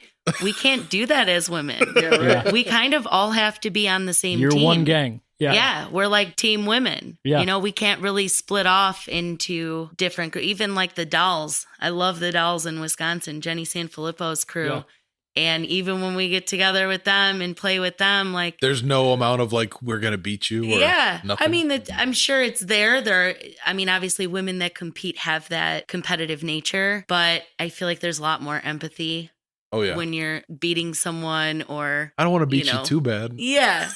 We can't do that as women. Yeah. We kind of all have to be on the same You're team. one gang. Yeah. Yeah, we're like team women. Yeah. We can't really split off into different, even like the Dolls. I love the Dolls in Wisconsin, Jenny Sanfilippo's crew. Yeah. And even when we get together with them and play with them, like, There's no amount of like, we're going to beat you. Or yeah. Nothing. I mean, I'm sure it's there. Obviously women that compete have that competitive nature, but I feel like there's a lot more empathy oh, yeah. when you're beating someone or, I don't want to beat you you, know. too bad. yeah,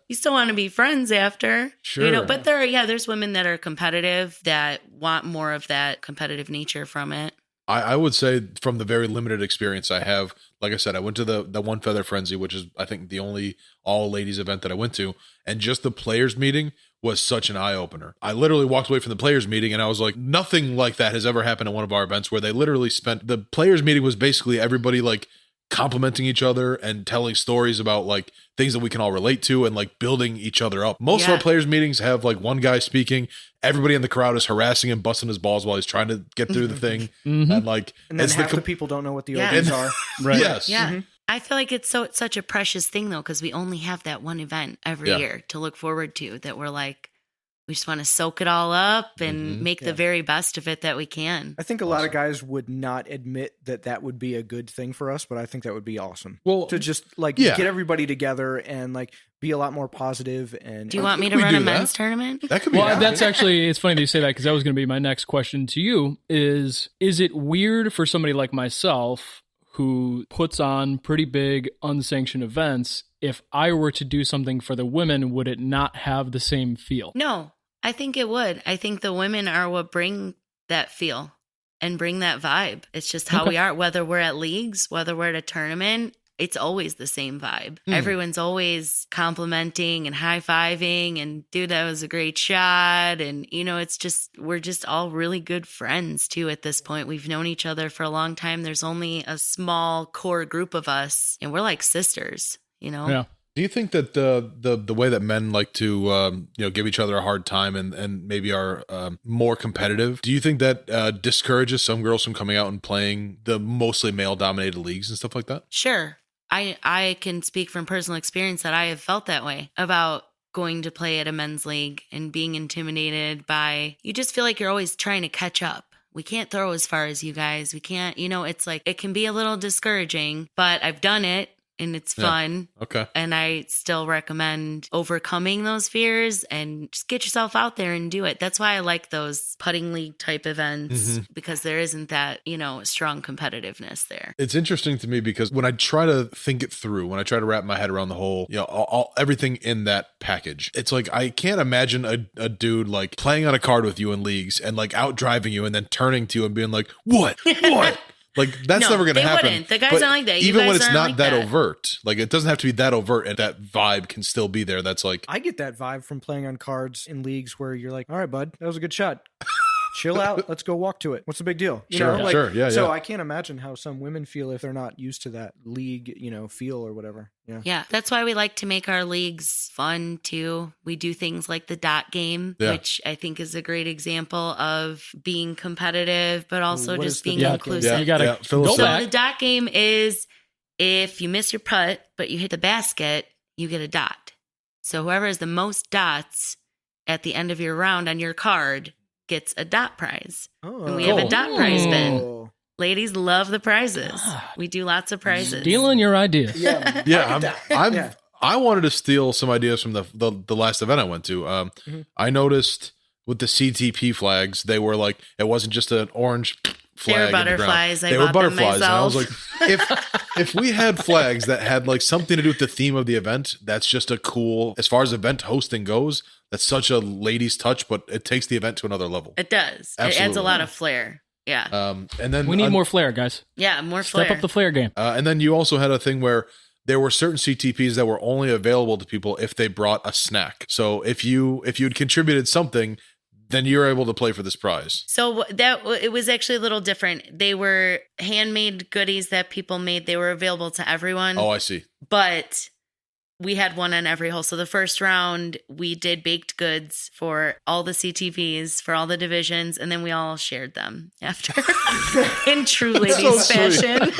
you still want to be friends after, Sure. but there's women that are competitive that want more of that competitive nature from it. I would say from the very limited experience I have, like I said, I went to the One Feather Frenzy, which is, I think, the only all ladies event that I went to. And just the players meeting was such an eye opener. I literally walked away from the players meeting and I was like, nothing like that has ever happened at one of our events, where they literally spent, the players meeting was basically everybody like complimenting each other and telling stories about like things that we can all relate to and like building each other up. Most of our players meetings have like one guy speaking, everybody in the crowd is harassing him, busting his balls while he's trying to get through the thing. And like, and then half the people don't know what the OBs are. Right. Yes. Yeah. I feel like it's such a precious thing though, because we only have that one event every year to look forward to, that we're like, we just want to soak it all up and make the very best of it that we can. I think a lot of guys would not admit that that would be a good thing for us, but I think that would be awesome. Well, to just like get everybody together and like be a lot more positive. And do you want me to run a men's tournament? That could be. Well, that's actually, it's funny that you say that, because that was going to be my next question to you is it weird for somebody like myself who puts on pretty big unsanctioned events, if I were to do something for the women, would it not have the same feel? No, I think it would. I think the women are what bring that feel and bring that vibe. It's just how we are, whether we're at leagues, whether we're at a tournament. It's always the same vibe. Everyone's always complimenting and high-fiving and, dude, that was a great shot. And, you know, it's just, we're just all really good friends too at this point. We've known each other for a long time. There's only a small core group of us and we're like sisters, you know? Yeah. Do you think that the way that men like to give each other a hard time and maybe are more competitive, do you think that discourages some girls from coming out and playing the mostly male-dominated leagues and stuff like that? Sure. I can speak from personal experience that I have felt that way about going to play at a men's league and being intimidated by, you just feel like you're always trying to catch up. We can't throw as far as you guys. We can't, it's like, it can be a little discouraging, but I've done it. And it's fun. Okay. And I still recommend overcoming those fears and just get yourself out there and do it. That's why I like those putting league type events, because there isn't that, strong competitiveness there. It's interesting to me because when I try to think it through, when I try to wrap my head around the whole, everything in that package, it's like I can't imagine a dude like playing on a card with you in leagues and like out driving you and then turning to you and being like, what? Like, that's never going to happen. Wouldn't. The guys but aren't like that. Even when it's not that overt, like it doesn't have to be that overt, and that vibe can still be there. That's like, I get that vibe from playing on cards in leagues where you're like, all right, bud, that was a good shot. Chill out. Let's go walk to it. What's the big deal? Sure. Yeah. So I can't imagine how some women feel if they're not used to that league, feel or whatever. Yeah. Yeah. That's why we like to make our leagues fun too. We do things like the dot game, which I think is a great example of being competitive, but also just being inclusive. Yeah. You got to go back. The dot game is if you miss your putt, but you hit the basket, you get a dot. So whoever has the most dots at the end of your round on your card gets a dot prize. And we have a dot prize bin. Ladies love the prizes. We do lots of prizes. Stealing your ideas. I wanted to steal some ideas from the last event I went to. I noticed with the CTP flags, they were like, it wasn't just an orange flag. They were butterflies. They were butterflies. And I was like, if we had flags that had like something to do with the theme of the event, that's just a cool, as far as event hosting goes, that's such a ladies touch, but it takes the event to another level. It does. Absolutely. It adds a lot of flair. Yeah. And then we need more flair, guys. Yeah, more flair. Step up the flair game. And then you also had a thing where there were certain CTPs that were only available to people if they brought a snack. So if you'd contributed something, then you're able to play for this prize. So it was actually a little different. They were handmade goodies that people made. They were available to everyone. Oh, I see. But we had one on every hole. So the first round, we did baked goods for all the CTVs, for all the divisions, and then we all shared them after in true ladies fashion.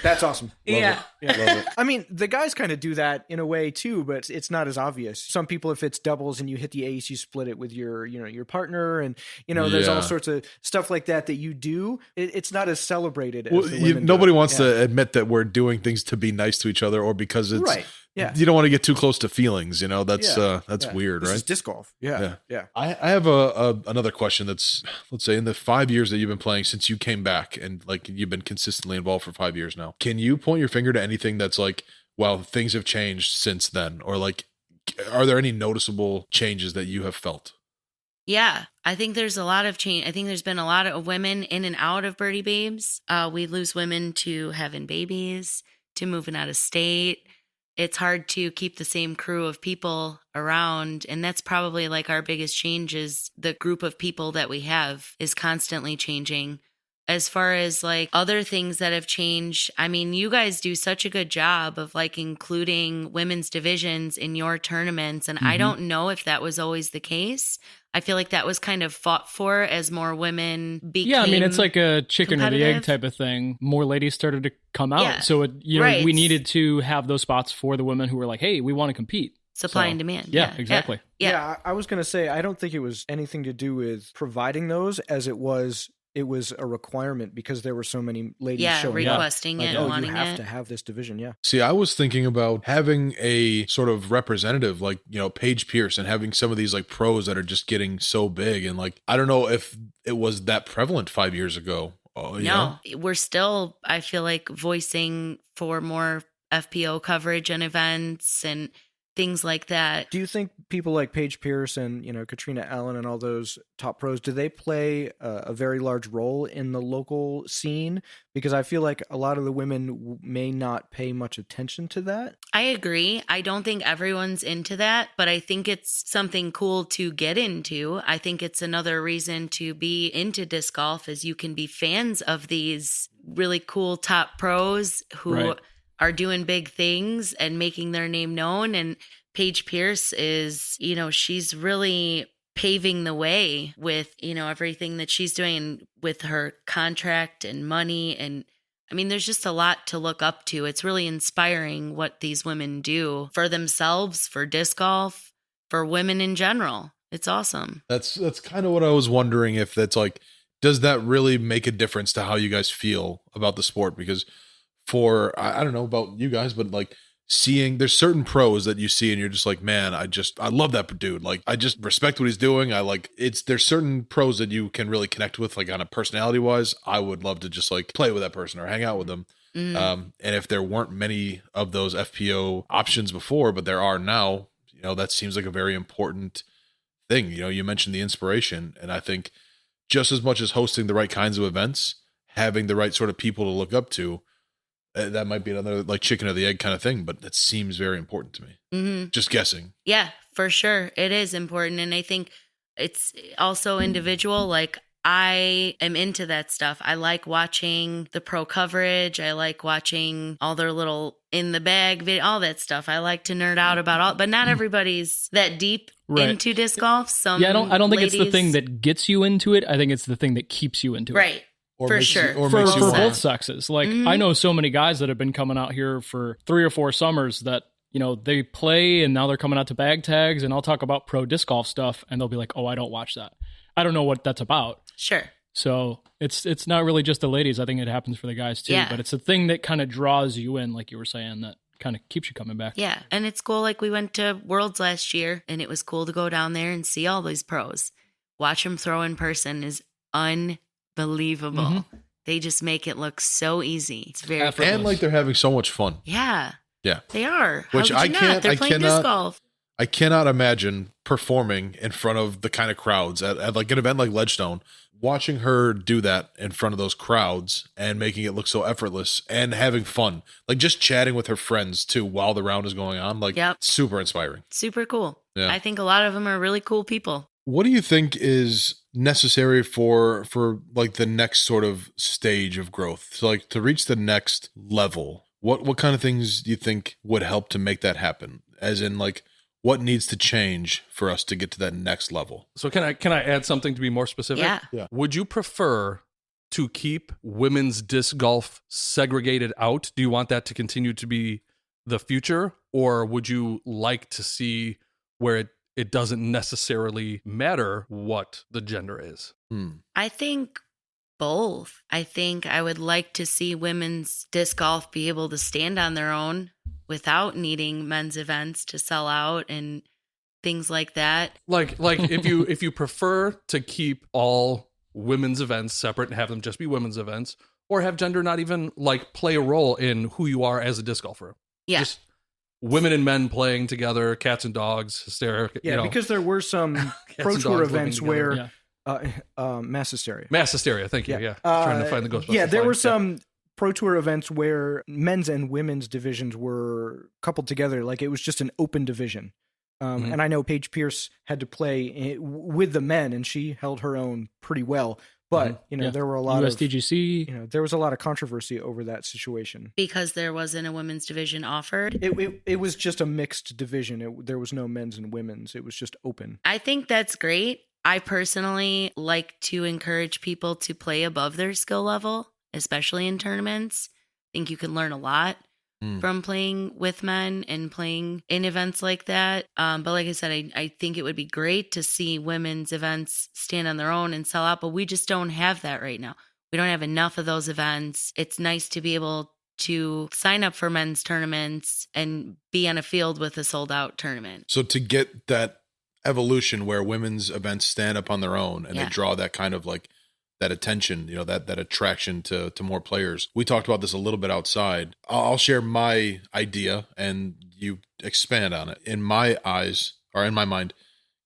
That's awesome. Love it. I mean, the guys kind of do that in a way too, but it's not as obvious. Some people, if it's doubles and you hit the ace, you split it with your partner, and there's all sorts of stuff like that you do. It's not as celebrated. As nobody wants to admit that we're doing things to be nice to each other or because it's right. Yeah. You don't want to get too close to feelings, that's weird, this right? is disc golf. Yeah. I have another question that's, let's say in the 5 years that you've been playing since you came back and like you've been consistently involved for 5 years now. Can you point your finger to anything that's like, well, things have changed since then? Or like, are there any noticeable changes that you have felt? Yeah, I think there's a lot of change. I think there's been a lot of women in and out of Birdie Babes. We lose women to having babies, to moving out of state. it's hard to keep the same crew of people around. And that's probably like our biggest change is the group of people that we have is constantly changing. As far as like other things that have changed, I mean, you guys do such a good job of like including women's divisions in your tournaments. And I don't know if that was always the case. I feel like that was kind of fought for as more women became. Yeah, I mean, it's like a chicken or the egg competitive. type of thing. More ladies started to come out. Yeah. So, Right. we needed to have those spots for the women who were like, hey, we want to compete. Supply So, and demand. Yeah, exactly. Yeah. I was going to say, I don't think it was anything to do with providing those as it was a requirement because there were so many ladies Yeah, showing requesting up. it Like, and oh, wanting you have it. to have this division, yeah. See, I was thinking about having a sort of representative like, Paige Pierce and having some of these like pros that are just getting so big. And like, I don't know if it was that prevalent 5 years ago. You know? We're still, I feel like, voicing for more FPO coverage and events and things like that. Do you think people like Paige Pierce and, Katrina Allen and all those top pros, do they play a very large role in the local scene? Because I feel like a lot of the women may not pay much attention to that. I agree. I don't think everyone's into that, but I think it's something cool to get into. I think it's another reason to be into disc golf is you can be fans of these really cool top pros who Right. are doing big things and making their name known. And Paige Pierce is, she's really paving the way with, everything that she's doing and with her contract and money. And I mean, there's just a lot to look up to. It's really inspiring what these women do for themselves, for disc golf, for women in general. It's awesome. That's kind of what I was wondering if that's like, does that really make a difference to how you guys feel about the sport? Because I don't know about you guys, but like seeing there's certain pros that you see and you're just like, man, I love that dude. Like, I just respect what he's doing. There's certain pros that you can really connect with, like on a personality wise. I would love to just like play with that person or hang out with them. And if there weren't many of those FPO options before, but there are now, that seems like a very important thing. You mentioned the inspiration, and I think just as much as hosting the right kinds of events, having the right sort of people to look up to, that might be another like chicken or the egg kind of thing, but that seems very important to me. Just guessing. Yeah, for sure. It is important. And I think it's also individual. Like, I am into that stuff. I like watching the pro coverage. I like watching all their little in the bag video, all that stuff. I like to nerd out about all, but not everybody's that deep into disc golf. I don't think it's the thing that gets you into it. I think it's the thing that keeps you into it. Right. For sure. For both sexes. Like, I know so many guys that have been coming out here for 3 or 4 summers that, they play and now they're coming out to bag tags, and I'll talk about pro disc golf stuff and they'll be like, oh, I don't watch that. I don't know what that's about. Sure. So it's not really just the ladies. I think it happens for the guys too, but it's a thing that kind of draws you in, like you were saying, that kind of keeps you coming back. Yeah. And it's cool. Like, we went to Worlds last year and it was cool to go down there and see all these pros. Watch them throw in person is unbelievable. They just make it look so easy. It's very effortless. And like they're having so much fun. Yeah. Yeah. They are. Which How could you not? They're playing disc golf. I cannot imagine performing in front of the kind of crowds at like an event like Ledgestone, watching her do that in front of those crowds and making it look so effortless and having fun, like just chatting with her friends too while the round is going on. Like, super inspiring. Super cool. Yeah. I think a lot of them are really cool people. What do you think is necessary for like the next sort of stage of growth? So like to reach the next level, what kind of things do you think would help to make that happen? As in like, what needs to change for us to get to that next level? So can I add something to be more specific? Yeah. Would you prefer to keep women's disc golf segregated out? Do you want that to continue to be the future? Or would you like to see where it doesn't necessarily matter what the gender is? I think both. I think I would like to see women's disc golf be able to stand on their own without needing men's events to sell out and things like that. Like if you prefer to keep all women's events separate and have them just be women's events, or have gender not even like play a role in who you are as a disc golfer. Yeah. Just women and men playing together, cats and dogs, hysterical. Yeah, because there were some pro tour events where mass hysteria. Mass hysteria, thank you. Yeah. Trying to find the Ghostbusters. Yeah, there were some Pro Tour events where men's and women's divisions were coupled together. Like it was just an open division. And I know Paige Pierce had to play with the men, and she held her own pretty well. But there were a lot USDGC. there was a lot of controversy over that situation because there wasn't a women's division offered. It was just a mixed division. There was no men's and women's. It was just open. I think that's great. I personally like to encourage people to play above their skill level, especially in tournaments. I think you can learn a lot from playing with men and playing in events like that. But like I said, I think it would be great to see women's events stand on their own and sell out, but we just don't have that right now. We don't have enough of those events. It's nice to be able to sign up for men's tournaments and be on a field with a sold out tournament. So to get that evolution where women's events stand up on their own and they draw that kind of like that attention, that attraction to more players. We talked about this a little bit outside. I'll share my idea and you expand on it. In my eyes, or in my mind,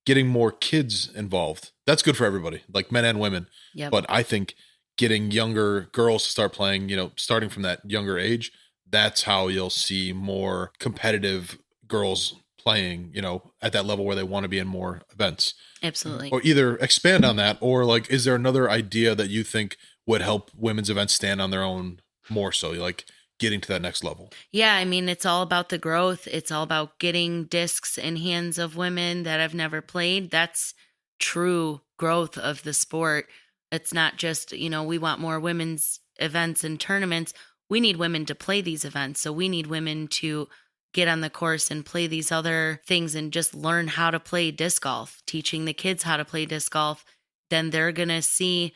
getting more kids involved, that's good for everybody, like men and women. Yep. But I think getting younger girls to start playing, starting from that younger age, that's how you'll see more competitive girls playing, at that level where they want to be in more events. Absolutely. Or either expand on that, or like, is there another idea that you think would help women's events stand on their own more so, like getting to that next level? Yeah, I mean, it's all about the growth. It's all about getting discs in hands of women that have never played. That's true growth of the sport. It's not just, we want more women's events and tournaments. We need women to play these events. So we need women to get on the course and play these other things and just learn how to play disc golf, teaching the kids how to play disc golf. Then they're going to see,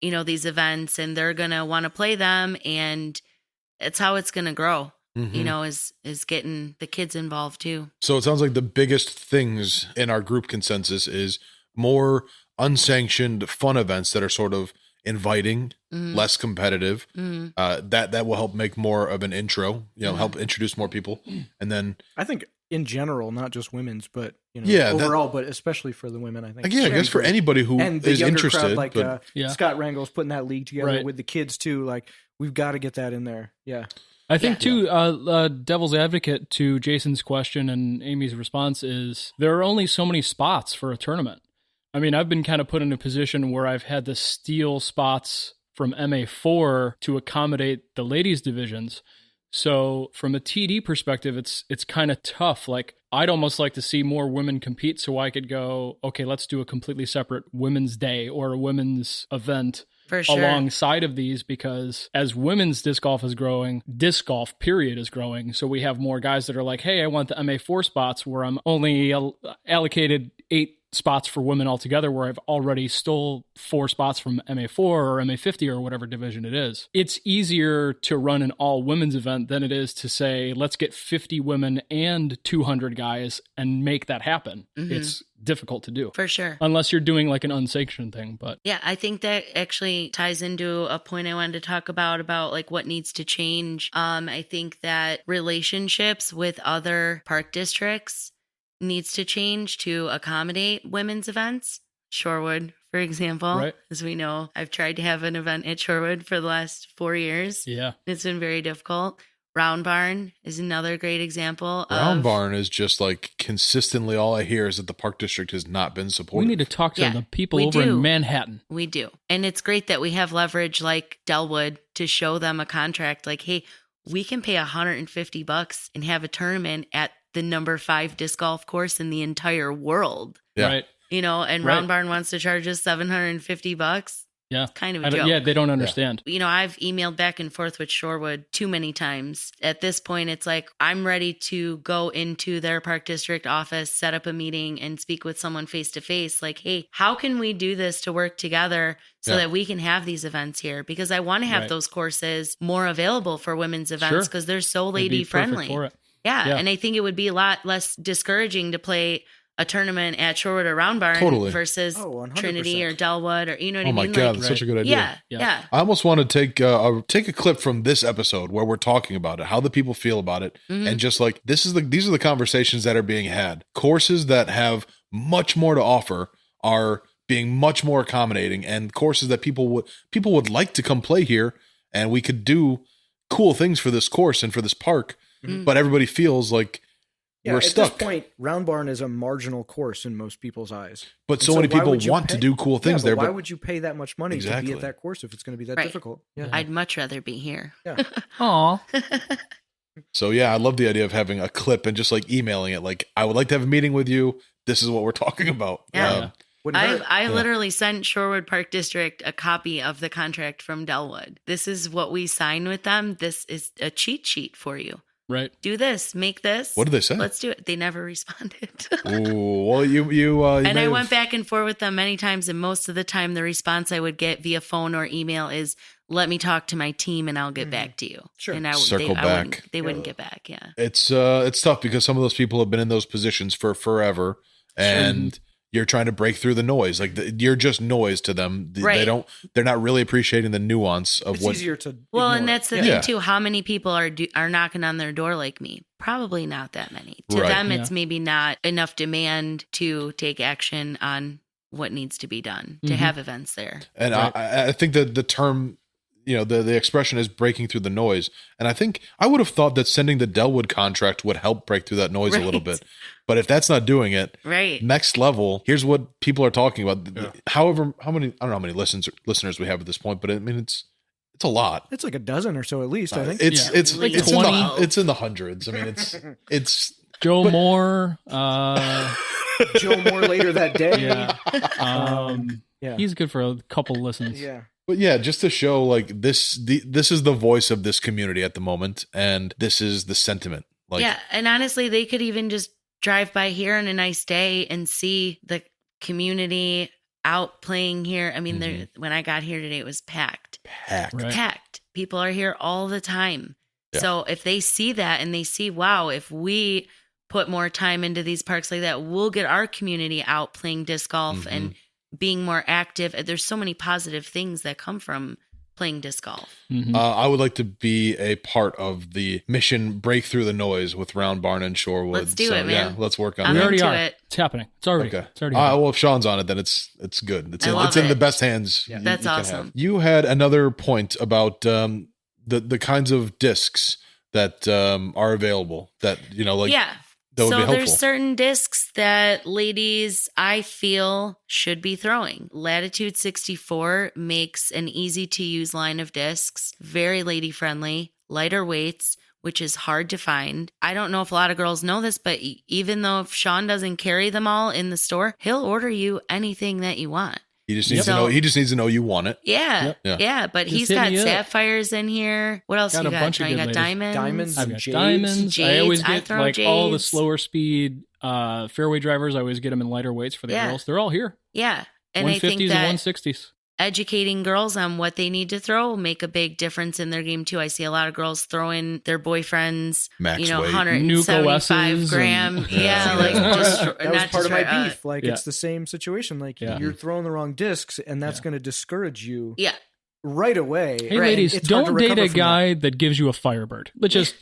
these events and they're going to want to play them. And it's how it's going to grow, is getting the kids involved too. So it sounds like the biggest things in our group consensus is more unsanctioned fun events that are sort of inviting, less competitive. That will help make more of an intro, help introduce more people. And then I think in general, not just women's, but overall, but especially for the women, I think. I guess for anybody who is interested, crowd, like Scott Rangel's putting that league together with the kids too. Like we've got to get that in there. Yeah. I think too, devil's advocate to Jason's question and Amy's response is there are only so many spots for a tournament. I mean, I've been kind of put in a position where I've had to steal spots from MA4 to accommodate the ladies divisions. So from a TD perspective, it's kind of tough. Like I'd almost like to see more women compete so I could go, okay, let's do a completely separate women's day or a women's event for sure alongside of these, because as women's disc golf is growing, disc golf period is growing. So we have more guys that are like, hey, I want the MA4 spots where I'm only allocated 8 spots for women altogether, where I've already stole 4 spots from MA4 or MA50 or whatever division it is. It's easier to run an all women's event than it is to say, let's get 50 women and 200 guys and make that happen. It's difficult to do. For sure. Unless you're doing like an unsanctioned thing. But yeah, I think that actually ties into a point I wanted to talk about like what needs to change. I think that relationships with other park districts needs to change to accommodate women's events. Shorewood, for example, right. As we know, I've tried to have an event at Shorewood for the last 4 years. Yeah. It's been very difficult. Round Barn is another great example. Round Barn is just like consistently all I hear is that the park district has not been supported. We need to talk to the people over in Manhattan. We do. And it's great that we have leverage like Delwood to show them a contract like, hey, we can pay $150 and have a tournament at the number 5 disc golf course in the entire world. Yeah. Right. And Round Barn wants to charge us $750. Yeah. It's kind of a joke. Yeah, they don't understand. I've emailed back and forth with Shorewood too many times. At this point, it's like, I'm ready to go into their park district office, set up a meeting and speak with someone face to face. Like, hey, how can we do this to work together so that we can have these events here? Because I want to have those courses more available for women's events because they're so lady friendly. For it. Yeah. And I think it would be a lot less discouraging to play a tournament at Shorewood or Round Barn versus Trinity or Delwood, or you know what I mean? Oh my God, that's such a good idea. Yeah. I almost want to take a clip from this episode where we're talking about it, how the people feel about it, and just like these are the conversations that are being had. Courses that have much more to offer are being much more accommodating, and courses that people would like to come play here, and we could do cool things for this course and for this park, but everybody feels like we're stuck. At this point, Round Barn is a marginal course in most people's eyes. But so many people want to do cool things there. Why would you pay that much money to be at that course if it's going to be that difficult? Yeah. I'd much rather be here. Yeah. Aw. So yeah, I love the idea of having a clip and just like emailing it. Like, I would like to have a meeting with you. This is what we're talking about. Yeah. I literally sent Shorewood Park District a copy of the contract from Delwood. This is what we sign with them. This is a cheat sheet for you. Right. Do this, make this. What did they say? Let's do it. They never responded. Ooh, well, you and I went back and forth with them many times, and most of the time the response I would get via phone or email is, let me talk to my team and I'll get back to you. Sure. And Circle back. They wouldn't get back. Yeah. It's tough because some of those people have been in those positions for forever, and you're trying to break through the noise. Like you're just noise to them. Right. They're not really appreciating the nuance of it's what. easier to. Well, ignore and that's the it. thing too. How many people are knocking on their door like me? Probably not that many. To Right. them, it's maybe not enough demand to take action on what needs to be done to have events there. And I think that the term, the expression is breaking through the noise. And I think I would have thought that sending the Delwood contract would help break through that noise a little bit. But if that's not doing it, next level, here's what people are talking about. Yeah. However, I don't know how many listeners we have at this point, but I mean, it's a lot. It's like a dozen or so at least, I think. It's like it's in the hundreds. I mean, it's Joe Moore. Joe Moore later that day. Yeah. He's good for a couple listens. Yeah. But yeah, just to show like this is the voice of this community at the moment, and this is the sentiment. Like, yeah, and honestly, they could even just drive by here on a nice day and see the community out playing here. I mean, when I got here today, it was packed. Right. Packed. People are here all the time. Yeah. So if they see that and they see, wow, if we put more time into these parks like that, we'll get our community out playing disc golf and being more active. There's so many positive things that come from playing disc golf. I would like to be a part of the mission break through the noise with Round Barn and Shorewood. Let's do it, man. Yeah, let's work on I'm it. We already into are. it. It's happening. It's already. Okay. It's already. Well, if Sean's on it, then it's good. It's in the best hands. Yeah. That's you can awesome. have. You had another point about the kinds of discs that are available. That Yeah. that would be So helpful. there's certain discs that ladies, I feel, should be throwing. Latitude 64 makes an easy to use line of discs, very lady friendly, lighter weights, which is hard to find. I don't know if a lot of girls know this, but even though if Sean doesn't carry them all in the store, he'll order you anything that you want. He just needs to know. He just needs to know you want it. Yeah, yeah. But Just he's hit got me up. sapphires in here. What else Got you a got? bunch of Sean? You good got ladies. diamonds. I've got Jades. diamonds. I Jades. always I get throw like all the jades. slower speed fairway drivers. I always get them in lighter weights for the girls. They're all here. Yeah, and I 150s think and that 160s. educating girls on what they need to throw will make a big difference in their game too. I see a lot of girls throwing their boyfriends, Max weight. 175 Nuke gram. OSs Yeah, and- like just That not was part of my just, beef. Like it's the same situation. Like you're throwing the wrong discs, and that's going to discourage you. Yeah. Right away. Hey, ladies, It's hard to don't date recover a from guy that gives you a Firebird. Let's just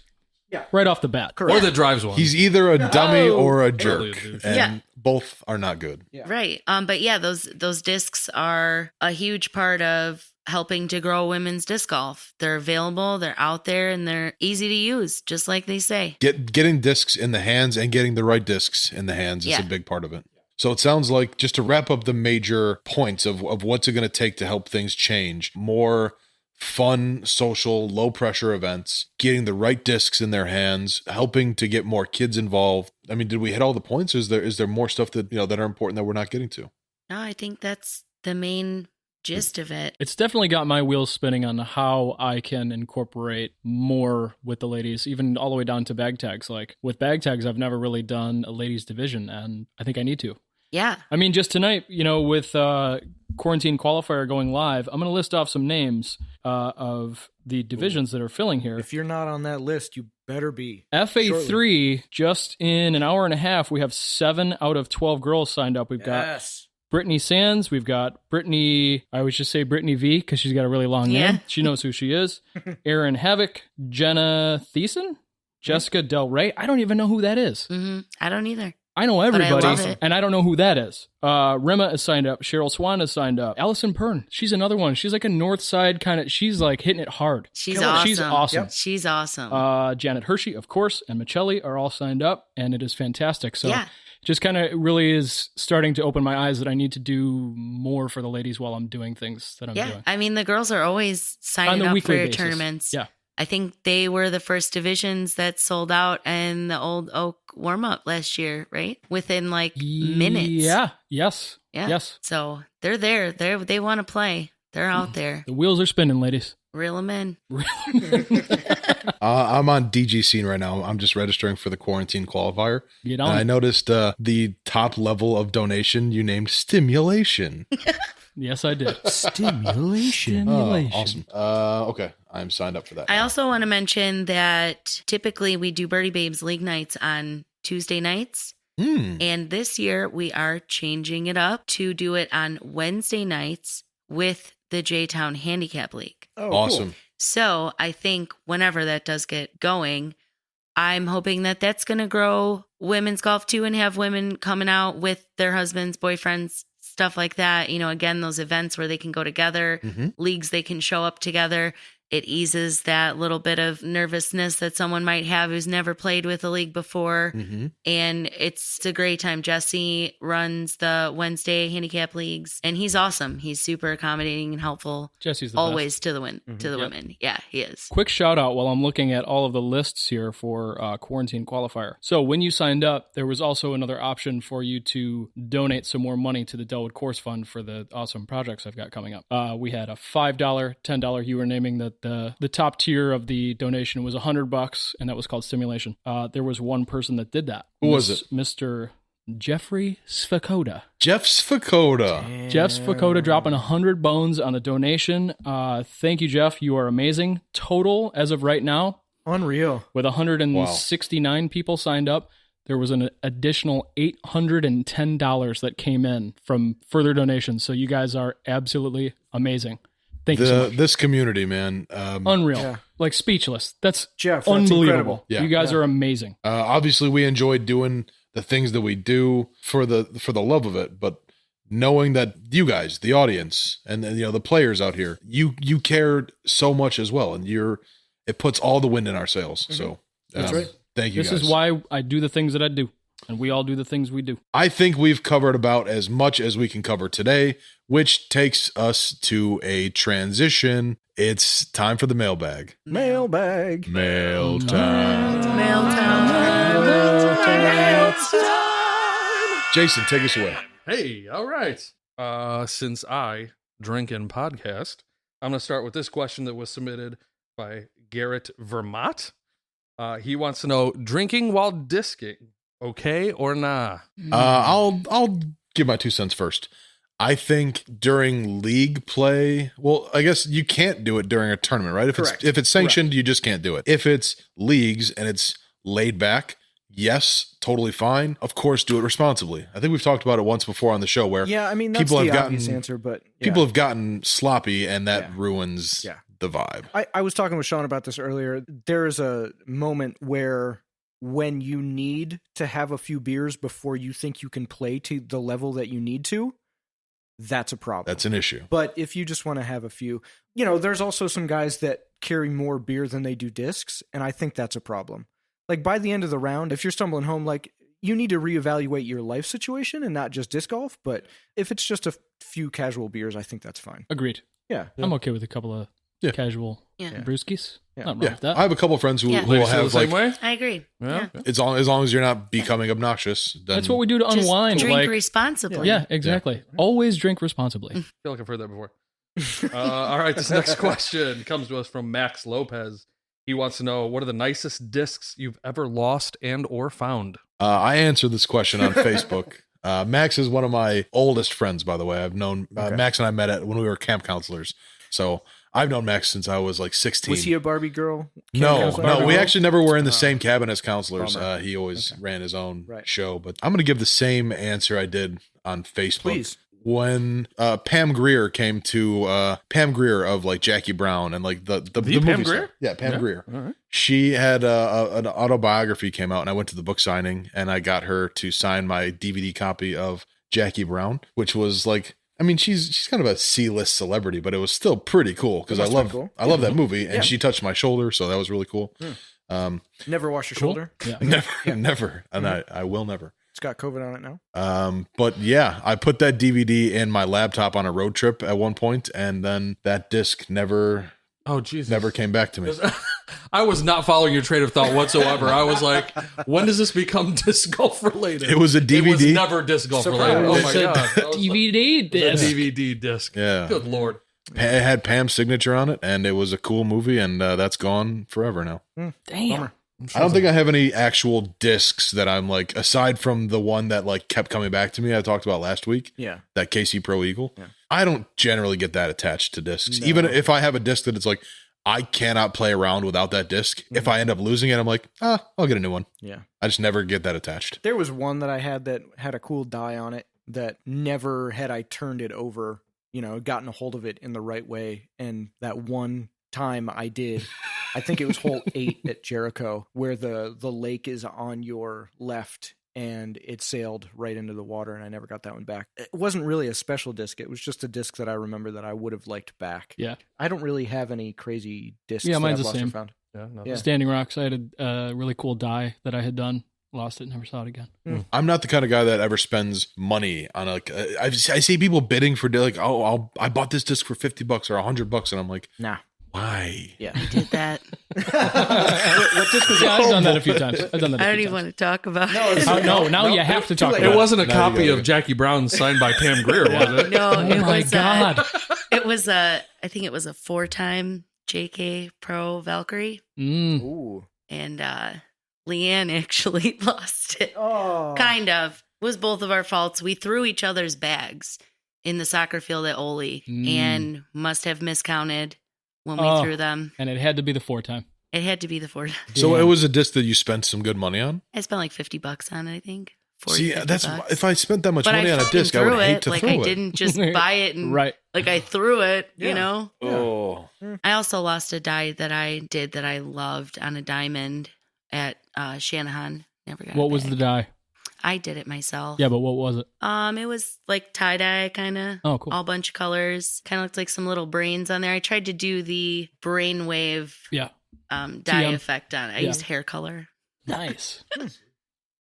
right off the bat. Or that drives one. He's either a dummy or a jerk, Totally. and both are not good. Right. But yeah, those discs are a huge part of helping to grow women's disc golf. They're available, they're out there, and they're easy to use, just like they say. Getting discs in the hands and getting the right discs in the hands is a big part of it. So it sounds like, just to wrap up the major points of what's it going to take to help things change, more fun, social, low pressure events, getting the right discs in their hands, helping to get more kids involved. I mean, did we hit all the points? Is there more stuff that that are important that we're not getting to? No, I think that's the main gist of it. It's definitely got my wheels spinning on how I can incorporate more with the ladies, even all the way down to bag tags. Like with bag tags, I've never really done a ladies division, and I think I need to. Yeah. I mean, just tonight, with Quarantine Qualifier going live, I'm going to list off some names of the divisions that are filling here. If you're not on that list, you better be. FA3, just in an hour and a half, we have 7 out of 12 girls signed up. We've got Brittany Sands. We've got Brittany, I always just say Brittany V because she's got a really long name. She knows who she is. Erin Havoc, Jenna Thiessen, Jessica Del Rey. I don't even know who that is. I don't either. I know everybody, love it. and I don't know who that is. Rima is signed up. Cheryl Swan is signed up. Allison Pern, she's another one. She's like a north side kind of, she's like hitting it hard. She's awesome. She's awesome. Yep. She's awesome. Janet Hershey, of course, and Michelli are all signed up, and it is fantastic. So Yeah. just kind of really is starting to open my eyes that I need to do more for the ladies while I'm doing things that I'm Yeah. doing. I mean, the girls are always On signing the up for weekly your basis. tournaments. Yeah. I think they were the first divisions that sold out in the Old Oak warm up last year, right? Within like minutes. Yeah. Yes. Yeah. Yes. So they're there. They want to play. They're out there. The wheels are spinning, ladies. Reel them in. I'm on DG scene right now. I'm just registering for the quarantine qualifier. Get And on. I noticed the top level of donation you named stimulation. Yes, I did. Stimulation. Awesome. Okay, I'm signed up for that. I also want to mention that typically we do Birdie Babes League nights on Tuesday nights. And this year we are changing it up to do it on Wednesday nights with the J-Town Handicap League. Oh, Awesome. So I think whenever that does get going, I'm hoping that that's going to grow women's golf too and have women coming out with their husbands, boyfriends, stuff like that. You know, again, those events where they can go together, leagues they can show up together. It eases that little bit of nervousness that someone might have who's never played with a league before. And it's a great time. Jesse runs the Wednesday handicap leagues, and he's awesome. He's super accommodating and helpful. Jesse's the always best. to the women. Yeah, he is. Quick shout out while I'm looking at all of the lists here for quarantine qualifier. So when you signed up, there was also another option for you to donate some more money to the Delwood Course Fund for the awesome projects I've got coming up. We had a $5, $10. You were naming that the top tier of the donation was $100, and that was called stimulation. There was one person that did that. Who was it? Mr. Jeffrey Svakoda. Jeff Svakoda. Jeff Svakoda dropping 100 bones on the donation. Thank you, Jeff. You are amazing. Total, as of right now, Unreal. with 169 people signed up, there was an additional $810 that came in from further donations. So you guys are absolutely amazing. Thank you so much. This community, man. Unreal. Yeah. Like speechless. That's Jeff, that's unbelievable. incredible. Yeah. You guys are amazing. Obviously, we enjoy doing the things that we do for the love of it, but knowing that you guys, the audience, and the players out here, you care so much as well, and it puts all the wind in our sails. So That's right. Thank you. This guys. is why I do the things that I do, and we all do the things we do. I think we've covered about as much as we can cover today, which takes us to a transition. It's time for the mailbag. Mailbag. Mail time. Mail time. Jason, take us away. Hey, all right. Since I drink and podcast, I'm going to start with this question that was submitted by Garrett Vermont. He wants to know, drinking while disking, okay or nah? I'll give my 2 cents first. I think during league play, well, I guess you can't do it during a tournament, right? Correct. If it's sanctioned, you just can't do it. If it's leagues and it's laid back, yes, totally fine. Of course, do it responsibly. I think we've talked about it once before on the show where Yeah, I mean, that's people the have obvious gotten- answer, but yeah. people have gotten sloppy, and that Yeah. ruins Yeah. the vibe. I was talking with Sean about this earlier. There is a moment where when you need to have a few beers before you think you can play to the level that you need to, that's a problem. That's an issue. But if you just want to have a few, there's also some guys that carry more beer than they do discs, and I think that's a problem. Like by the end of the round, if you're stumbling home, like you need to reevaluate your life situation and not just disc golf. But if it's just a few casual beers, I think that's fine. Agreed. Yeah. I'm okay with a couple of Yeah. casual Yeah. brewskis. Yeah. Nothing wrong Yeah, with that. I have a couple of friends who Yeah. will Ladies feel have the same like way? I agree. Yeah. Yeah. as long as you're not becoming obnoxious. Then That's what we do to Just unwind. drink Like, responsibly. yeah, exactly. Always drink responsibly. I feel like I've heard that before. All right, this next question comes to us from Max Lopez. He wants to know, what are the nicest discs you've ever lost and or found? I answered this question on Facebook. Max is one of my oldest friends, by the way. I've known Max and I met when we were camp counselors. So I've known Max since I was like 16. Was he a Barbie girl? No, Counselor? we actually never were in the same cabin as counselors. Bummer. He always ran his own Right. show. But I'm going to give the same answer I did on Facebook. Please. when Pam Grier came to Pam Grier of like Jackie Brown and like the Pam movies. Grier? Yeah, Pam Grier. All right. She had an autobiography came out, and I went to the book signing, and I got her to sign my DVD copy of Jackie Brown, which was like, I mean, she's kind of a C-list celebrity, but it was still pretty cool because I love that movie, and she touched my shoulder, so that was really cool. Never wash your shoulder. Yeah. Never, and I will never. It's got COVID on it now. But yeah, I put that DVD in my laptop on a road trip at one point, and then that disc never came back to me. I was not following your train of thought whatsoever. I was like, when does this become disc golf related? It was a DVD. It was never disc golf related. Oh my God. DVD disc. DVD disc. Yeah. Good Lord. It had Pam's signature on it, and it was a cool movie, and that's gone forever now. Damn. Bummer. I don't think I have any actual discs that I'm like, aside from the one that like kept coming back to me I talked about last week. Yeah. That KC Pro Eagle. Yeah. I don't generally get that attached to discs. No. Even if I have a disc that it's like, I cannot play around without that disc. If I end up losing it, I'm like, I'll get a new one. Yeah. I just never get that attached. There was one that I had that had a cool die on it that never had I turned it over, gotten a hold of it in the right way. And that one time I did, I think it was hole 8 at Jericho, where the lake is on your left and it sailed right into the water, and I never got that one back. It wasn't really a special disc. It was just a disc that I remember that I would have liked back. Yeah. I don't really have any crazy discs Yeah, that mine's I've the lost or same. found. Yeah. Standing Rocks. I had a really cool die that I had done. Lost it. Never saw it again. I'm not the kind of guy that ever spends money on like. I see people bidding for like, I bought this disc for $50 or $100, and I'm like, Nah. why? Yeah. I did that. What disc was Yeah, I've done that a few times. I don't even want to talk about it. Now you have to talk late. about It wasn't a No, copy you of Jackie Brown signed by Pam Grier, was it? No, it Oh my was God. it was I think it was a 4-time JK Pro Valkyrie, Ooh. and Leanne actually lost it. Oh. Kind of. It was both of our faults. We threw each other's bags in the soccer field at Ole and must have miscounted when we threw them. And it had to be the 4-time. It had to be the 4. So it was a disc that you spent some good money on. I spent like $50 on it, I think. 40, See, $50 that's bucks. if I spent that much But money I on a fucking disc, I would threw hate it. to Like throw I it. didn't just buy it and Right. like I threw it, you know. Oh, I also lost a die that I did that I loved on a diamond at Shanahan. Never got it What was back. the die? I did it myself. Yeah, but what was it? It was like tie dye kind of. Oh, cool. All bunch of colors. Kind of looked like some little brains on there. I tried to do the brainwave Yeah. dye TM. effect on it. I Yeah. used hair color, Nice.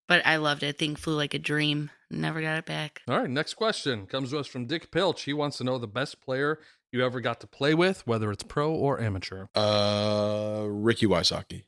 but I loved it. Thing flew like a dream. Never got it back. All right, next question comes to us from Dick Pilch. He wants to know the best player you ever got to play with, whether it's pro or amateur. Ricky Wysocki.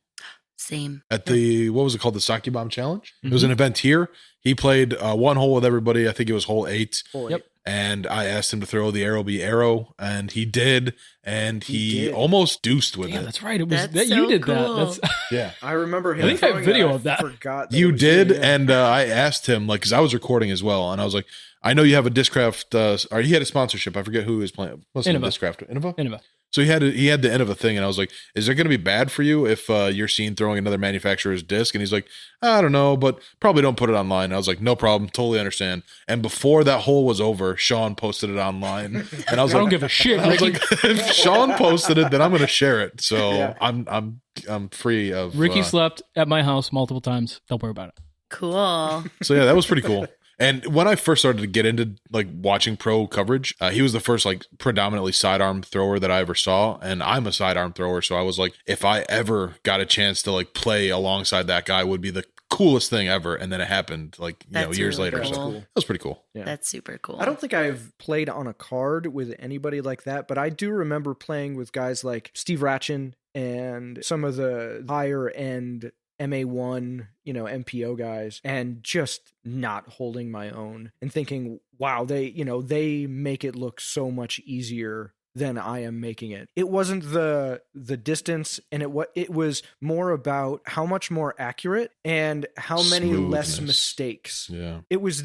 Same. At the, what was it called? The Saki Bomb Challenge? It was an event here. He played one hole with everybody. I think it was hole 8. Yep. And I asked him to throw the arrow be arrow, and he did. And he did. almost deuced with Yeah, it. that's right. It was That's that so you did cool. that. That's Yeah. I remember him. I think I have throwing video it. of that. I forgot. That You it was did, you, yeah. and I asked him, like, because I was recording as well, and I was like, I know you have a Discraft, or he had a sponsorship. I forget who he was playing. Must have been Innova. Discraft. Innova? Innova. So he had the Innova thing, and I was like, is it going to be bad for you if you're seen throwing another manufacturer's disc? And he's like, I don't know, but probably don't put it online. And I was like, no problem, totally understand. And before that hole was over, Sean posted it online, and I was I like, don't give a shit. I was Ricky. like, if Sean posted it, then I'm going to share it. So Yeah. I'm free of Ricky slept at my house multiple times. Don't worry about it. Cool. So yeah, that was pretty cool. And when I first started to get into like watching pro coverage, he was the first like predominantly sidearm thrower that I ever saw. And I'm a sidearm thrower. So I was like, if I ever got a chance to like play alongside that guy, would be the coolest thing ever. And then it happened like, That's years really later. So cool. that was pretty cool. Yeah. That's super cool. I don't think I've played on a card with anybody like that, but I do remember playing with guys like Steve Ratchin and some of the higher end MA1, MPO guys, and just not holding my own and thinking, wow, they make it look so much easier than I am making it. It wasn't the distance, and it was more about how much more accurate and how many less Smoothness. mistakes. Yeah. It was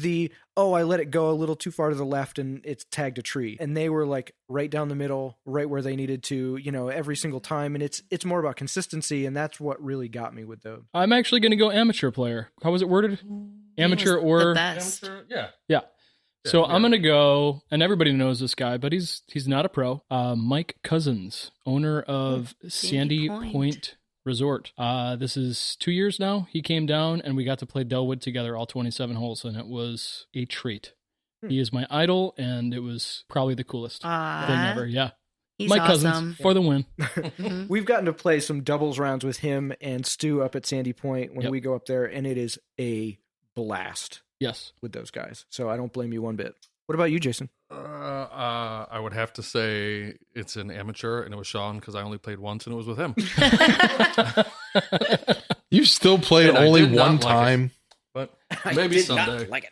I let it go a little too far to the left and it's tagged a tree. And they were like right down the middle, right where they needed to, every single time. And it's more about consistency. And that's what really got me with the. I'm actually going to go amateur player. How was it worded? Amateur He was or the best. Amateur, yeah. yeah. So I'm gonna go, and everybody knows this guy, but he's not a pro. Mike Cousins, owner of Sandy Point Resort. This is 2 years now. He came down and we got to play Delwood together, all 27 holes, and it was a treat. He is my idol, and it was probably the coolest thing ever. Yeah. He's Mike awesome. Cousins for the win. We've gotten to play some doubles rounds with him and Stu up at Sandy Point when Yep. we go up there, and it is a blast Yes. with those guys. So I don't blame you one bit. What about you, Jason? I would have to say it's an amateur, and it was Sean because I only played once, and it was with him. You still played And I only did not one like it. time. But maybe someday. like it.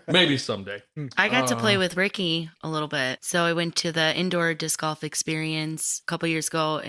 Maybe someday. I got to play with Ricky a little bit. So I went to the indoor disc golf experience a couple years ago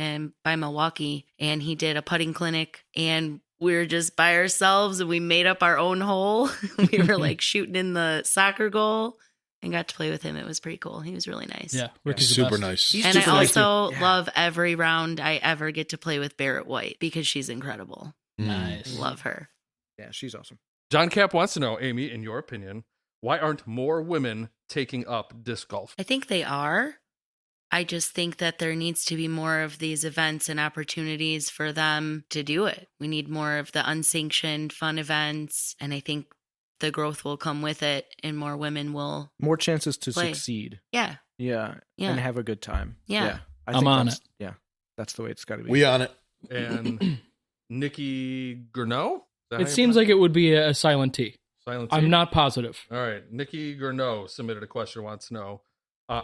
by Milwaukee, and he did a putting clinic, and we were just by ourselves and we made up our own hole. We were like shooting in the soccer goal and got to play with him. It was pretty cool. He was really nice. Yeah. Ricky's the Super best. nice. He's And I super nice, also too. Yeah. love every round I ever get to play with Barrett White because she's incredible. Nice. Love her. Yeah, she's awesome. John Cap wants to know, Amy, in your opinion, why aren't more women taking up disc golf? I think they are. I just think that there needs to be more of these events and opportunities for them to do it. We need more of the unsanctioned fun events, and I think the growth will come with it, and more women will. More chances to Play. succeed. Yeah, Yeah. Yeah. And have a good time. Yeah. I I'm think on that's- it. Yeah. That's the way it's got to be. We on it. And Nikki Gurneau? It seems like it would be a silent T. Silent T? I'm not positive. All right. Nikki Gurneau submitted a question, wants to know,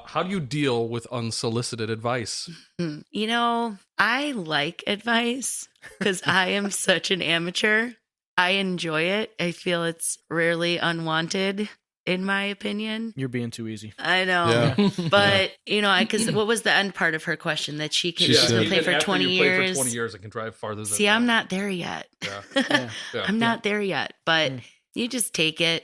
how do you deal with unsolicited advice? You know, I like advice because I am such an amateur. I enjoy it. I feel it's rarely unwanted, in my opinion. You're being too easy. I know. Yeah. But, you know, because what was the end part of her question? That she's She going said- to play for Even 20 after you play years. for 20 years, it can drive farther than See, that. I'm not there yet. Yeah. Yeah. I'm not there yet. But you just take it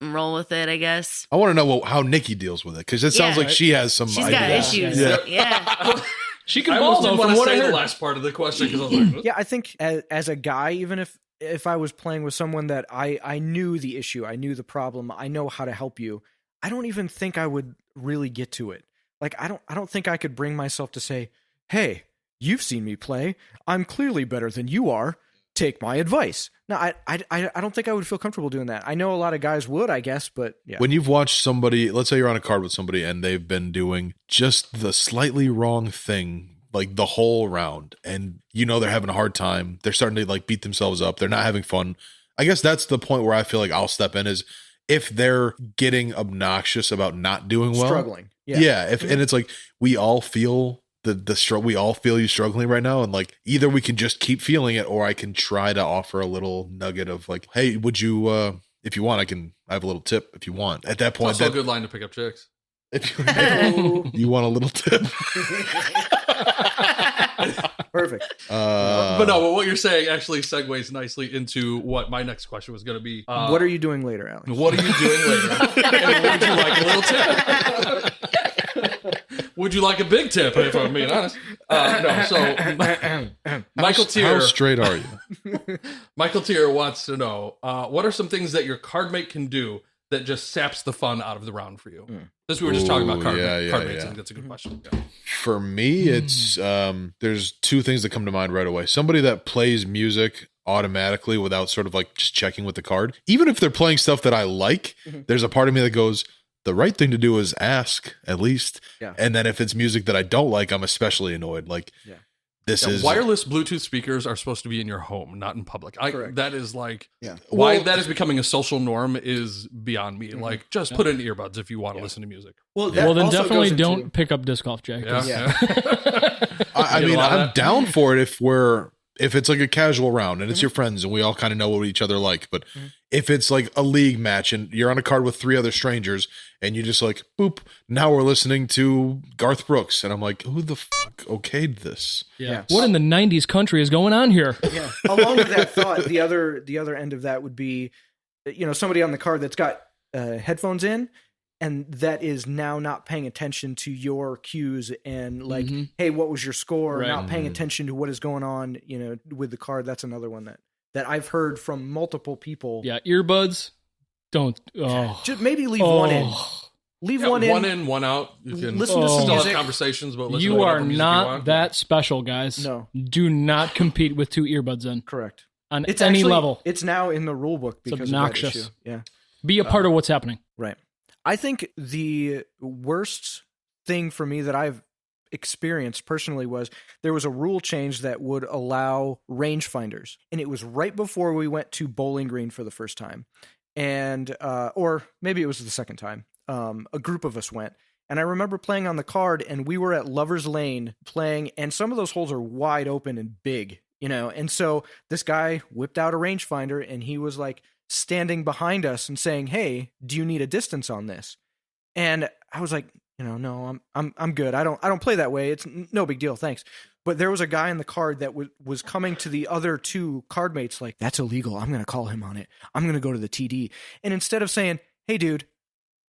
and roll with it, I guess. I want to know how Nikki deals with it because it sounds Yeah. like she has some. She's got ideas. issues. Yeah. Yeah. She can I ball, almost though, didn't want from to what I say the heard. last part of the question because I was like, Yeah, I think as a guy, even if I was playing with someone that I knew the issue, I knew the problem, I know how to help you, I don't even think I would really get to it. Like I don't think I could bring myself to say, "Hey, you've seen me play. I'm clearly better than you are. Take my advice." No, I don't think I would feel comfortable doing that. I know a lot of guys would, I guess, but yeah. When you've watched somebody, let's say you're on a card with somebody and they've been doing just the slightly wrong thing like the whole round, and you know they're having a hard time, they're starting to like beat themselves up, they're not having fun. I guess that's the point where I feel like I'll step in is if they're getting obnoxious about not doing well. Struggling. Yeah. And it's like we all feel the struggle. We all feel you struggling right now, and like either we can just keep feeling it, or I can try to offer a little nugget of like, hey, would you if you want, I have a little tip if you want. At that it's point, also a good line to pick up chicks. if you want a little tip. Perfect. But what you're saying actually segues nicely into what my next question was going to be. What are you doing later, Alex? What are you doing later? And would you like a little tip? Would you like a big tip, if I'm being honest? No. So Michael Tier, How straight are you? Michael Tier wants to know, what are some things that your card mate can do that just saps the fun out of the round for you? This we were just talking about Ooh, card yeah, mates. I think that's a good question. Yeah. For me, it's there's two things that come to mind right away. Somebody that plays music automatically without sort of like just checking with the card. Even if they're playing stuff that I like, there's a part of me that goes, the right thing to do is ask at least. Yeah. And then if it's music that I don't like, I'm especially annoyed. Like this is wireless Bluetooth speakers are supposed to be in your home, not in public. Correct. That is like Yeah. why Well- that is becoming a social norm is beyond me. Like just put in earbuds if you want to listen to music. Well, that Well, then also definitely goes into- don't pick up disc golf, Jay. 'cause- Yeah. I You get mean, a lot of I'm that? down for it if it's like a casual round and it's your friends and we all kind of know what each other like. But if it's like a league match and you're on a card with 3 other strangers and you just like, boop, now we're listening to Garth Brooks. And I'm like, who the fuck okayed this? Yeah. What in the 90s country is going on here? Yeah. Along with that thought, the other end of that would be, somebody on the card that's got headphones in, and that is now not paying attention to your cues and like, hey, what was your score? Right. Not paying attention to what is going on, with the card. That's another one that I've heard from multiple people. Yeah, earbuds. Don't. Oh. Just maybe leave one in. Leave Yeah, one in. one in, one out. You can Listen to some still have music. conversations, but listen to You whatever are music you not want. that special, guys. No. Do not compete with 2 earbuds in Correct. on It's any actually, level. It's now in the rule book because obnoxious. of that issue. Yeah. Be a part of what's happening. Right. I think the worst thing for me that I've experienced personally was there was a rule change that would allow rangefinders, and it was right before we went to Bowling Green for the first time, and or maybe it was the second time. A group of us went, and I remember playing on the card, and we were at Lover's Lane playing, and some of those holes are wide open and big, and so this guy whipped out a rangefinder, and he was like standing behind us and saying, "Hey, do you need a distance on this?" And I was like, no, I'm good. I don't play that way. It's no big deal, thanks. But there was a guy in the card that was coming to the other 2 card mates like, "That's illegal. I'm going to call him on it. I'm going to go to the TD." And instead of saying, "Hey, dude,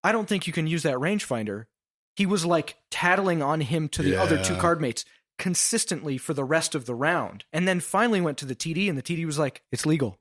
I don't think you can use that rangefinder," he was like tattling on him to the other 2 card mates consistently for the rest of the round. And then finally went to the TD, and the TD was like, "It's legal."